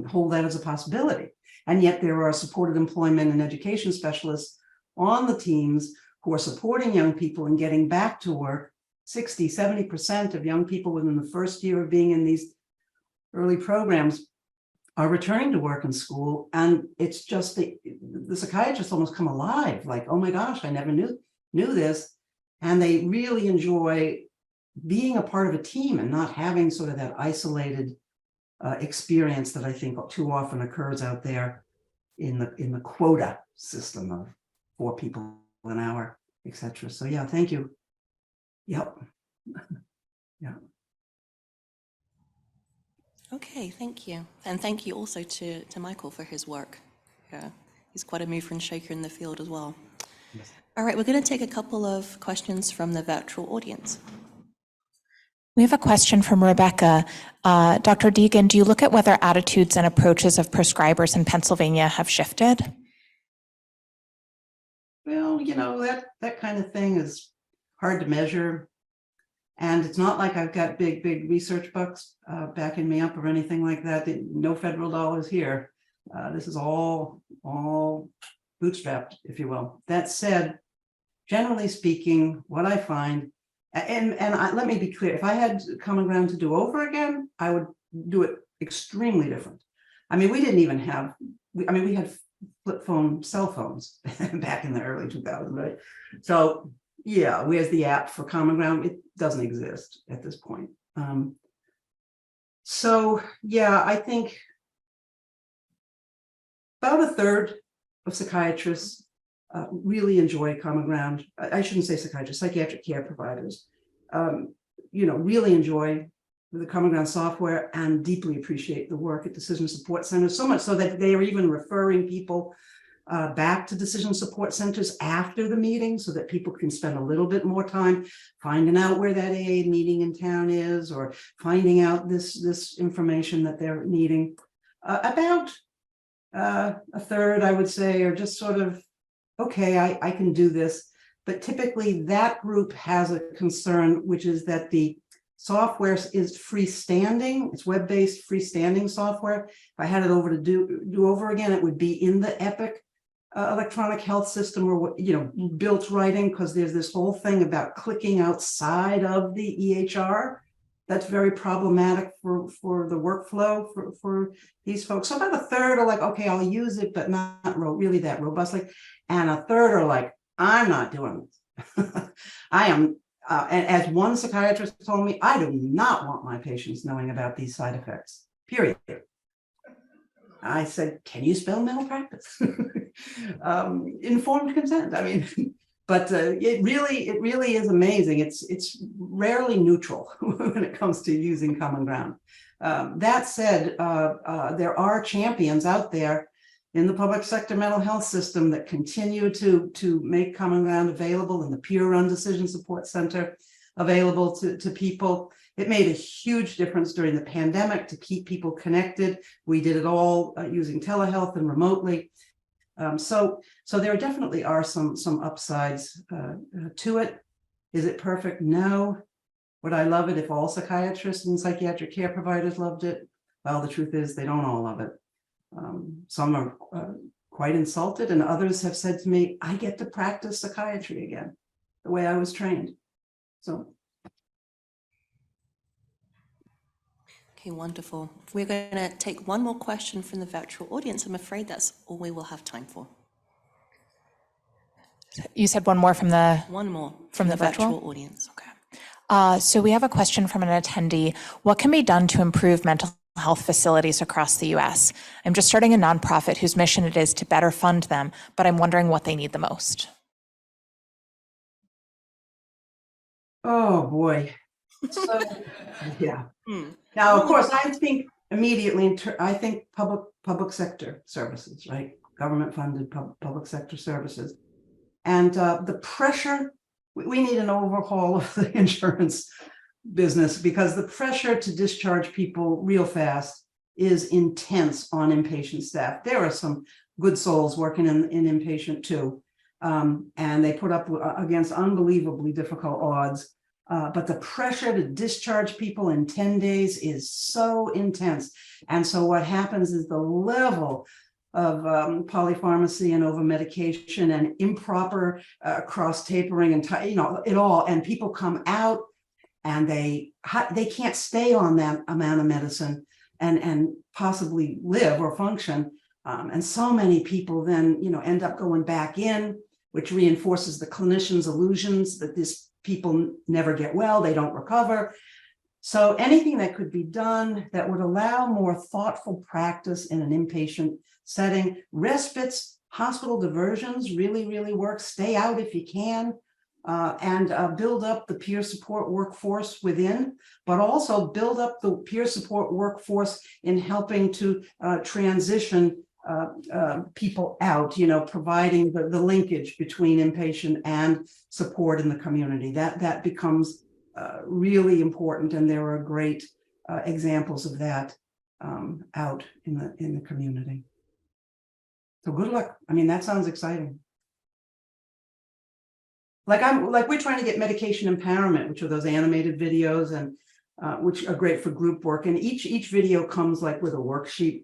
hold that as a possibility. And yet there are supported employment and education specialists on the teams who are supporting young people and getting back to work. 60, 70% of young people within the first year of being in these early programs are returning to work in school. And it's just the psychiatrists almost come alive, like, oh my gosh, I never knew this. And they really enjoy being a part of a team and not having sort of that isolated experience that I think too often occurs out there in the quota system of 4 people an hour, etc. So yeah, thank you. Yep. Yeah. Okay, thank you. And thank you also to Michael for his work. Yeah, he's quite a mover and shaker in the field as well. Yes. All right, we're going to take a couple of questions from the virtual audience. We have a question from Rebecca. Dr. Deegan, do you look at whether attitudes and approaches of prescribers in Pennsylvania have shifted? Well, you know, that kind of thing is hard to measure. And it's not like I've got big research bucks backing me up or anything like that. No federal dollars here. This is all bootstrapped, if you will. That said, generally speaking, what I find, let me be clear, if I had CommonGround to do over again, I would do it extremely different. I mean, we didn't even have, we had flip phone cell phones back in the early 2000s, right? So yeah, where's the app for CommonGround? It doesn't exist at this point. So yeah, I think about a third of psychiatrists really enjoy CommonGround. I shouldn't say psychiatrists, psychiatric care providers, really enjoy the CommonGround software and deeply appreciate the work at decision support centers, so much so that they are even referring people back to decision support centers after the meeting so that people can spend a little bit more time finding out where that AA meeting in town is, or finding out this information that they're needing. About a third, I would say, are just sort of, okay, I can do this. But typically that group has a concern, which is that the software is freestanding. It's web-based freestanding software. If I had it over to do over again, it would be in the Epic electronic health system, or built right in, because there's this whole thing about clicking outside of the EHR. That's very problematic for the workflow for these folks. So about a third are like, okay, I'll use it, but not really that robustly. And a third are like, I'm not doing this. I am, and as one psychiatrist told me, I do not want my patients knowing about these side effects, period. I said, can you spell malpractice? Informed consent. I mean, but it really is amazing. It's rarely neutral when it comes to using CommonGround. That said, there are champions out there in the public sector mental health system that continue to make CommonGround available, in the peer-run decision support center available to people. It made a huge difference during the pandemic to keep people connected. We did it all using telehealth and remotely. So there definitely are some upsides to it. Is it perfect? No. Would I love it if all psychiatrists and psychiatric care providers loved it? Well, the truth is they don't all love it. Some are quite insulted, and others have said to me, I get to practice psychiatry again, the way I was trained. So. Okay, wonderful. We're going to take one more question from the virtual audience. I'm afraid that's all we will have time for. You said one more from the One more from the virtual audience. Okay. So we have a question from an attendee. What can be done to improve mental health facilities across the U.S.? I'm just starting a nonprofit whose mission it is to better fund them, but I'm wondering what they need the most. Oh boy. So, yeah. Now, of course, I think immediately, I think public sector services, right? Government funded public sector services. And the pressure, we need an overhaul of the insurance business, because the pressure to discharge people real fast is intense on inpatient staff. There are some good souls working in inpatient too. And they put up against unbelievably difficult odds. But the pressure to discharge people in 10 days is so intense. And so what happens is the level of polypharmacy and over-medication and improper cross-tapering and, it all, and people come out and they can't stay on that amount of medicine and possibly live or function. And so many people then, end up going back in, which reinforces the clinician's illusions that these people never get well, they don't recover. So anything that could be done that would allow more thoughtful practice in an inpatient setting, respites, hospital diversions really work. Stay out if you can, and build up the peer support workforce within, but also build up the peer support workforce in helping to transition people out, providing the linkage between inpatient and support in the community. That becomes really important, and there are great examples of that out in the community. So good luck. I mean, that sounds exciting. We're trying to get medication empowerment, which are those animated videos, and which are great for group work. And each video comes with a worksheet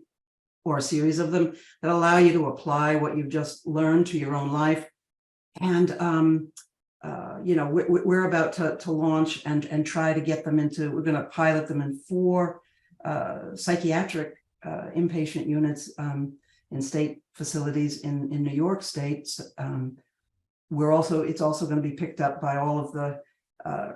or a series of them that allow you to apply what you've just learned to your own life. And we're about to launch and try to get them we're going to pilot them in 4 psychiatric inpatient units in state facilities in New York State. It's also going to be picked up by all of the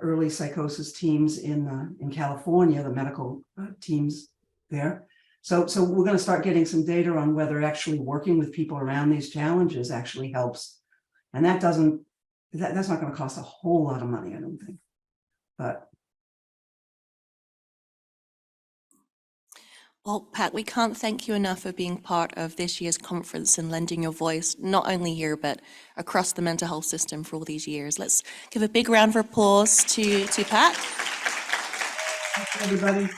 early psychosis teams in California, the medical teams there. So we're going to start getting some data on whether actually working with people around these challenges actually helps. And that's not going to cost a whole lot of money, I don't think. But Well, Pat, we can't thank you enough for being part of this year's conference and lending your voice, not only here, but across the mental health system for all these years. Let's give a big round of applause to Pat. Thank you, everybody.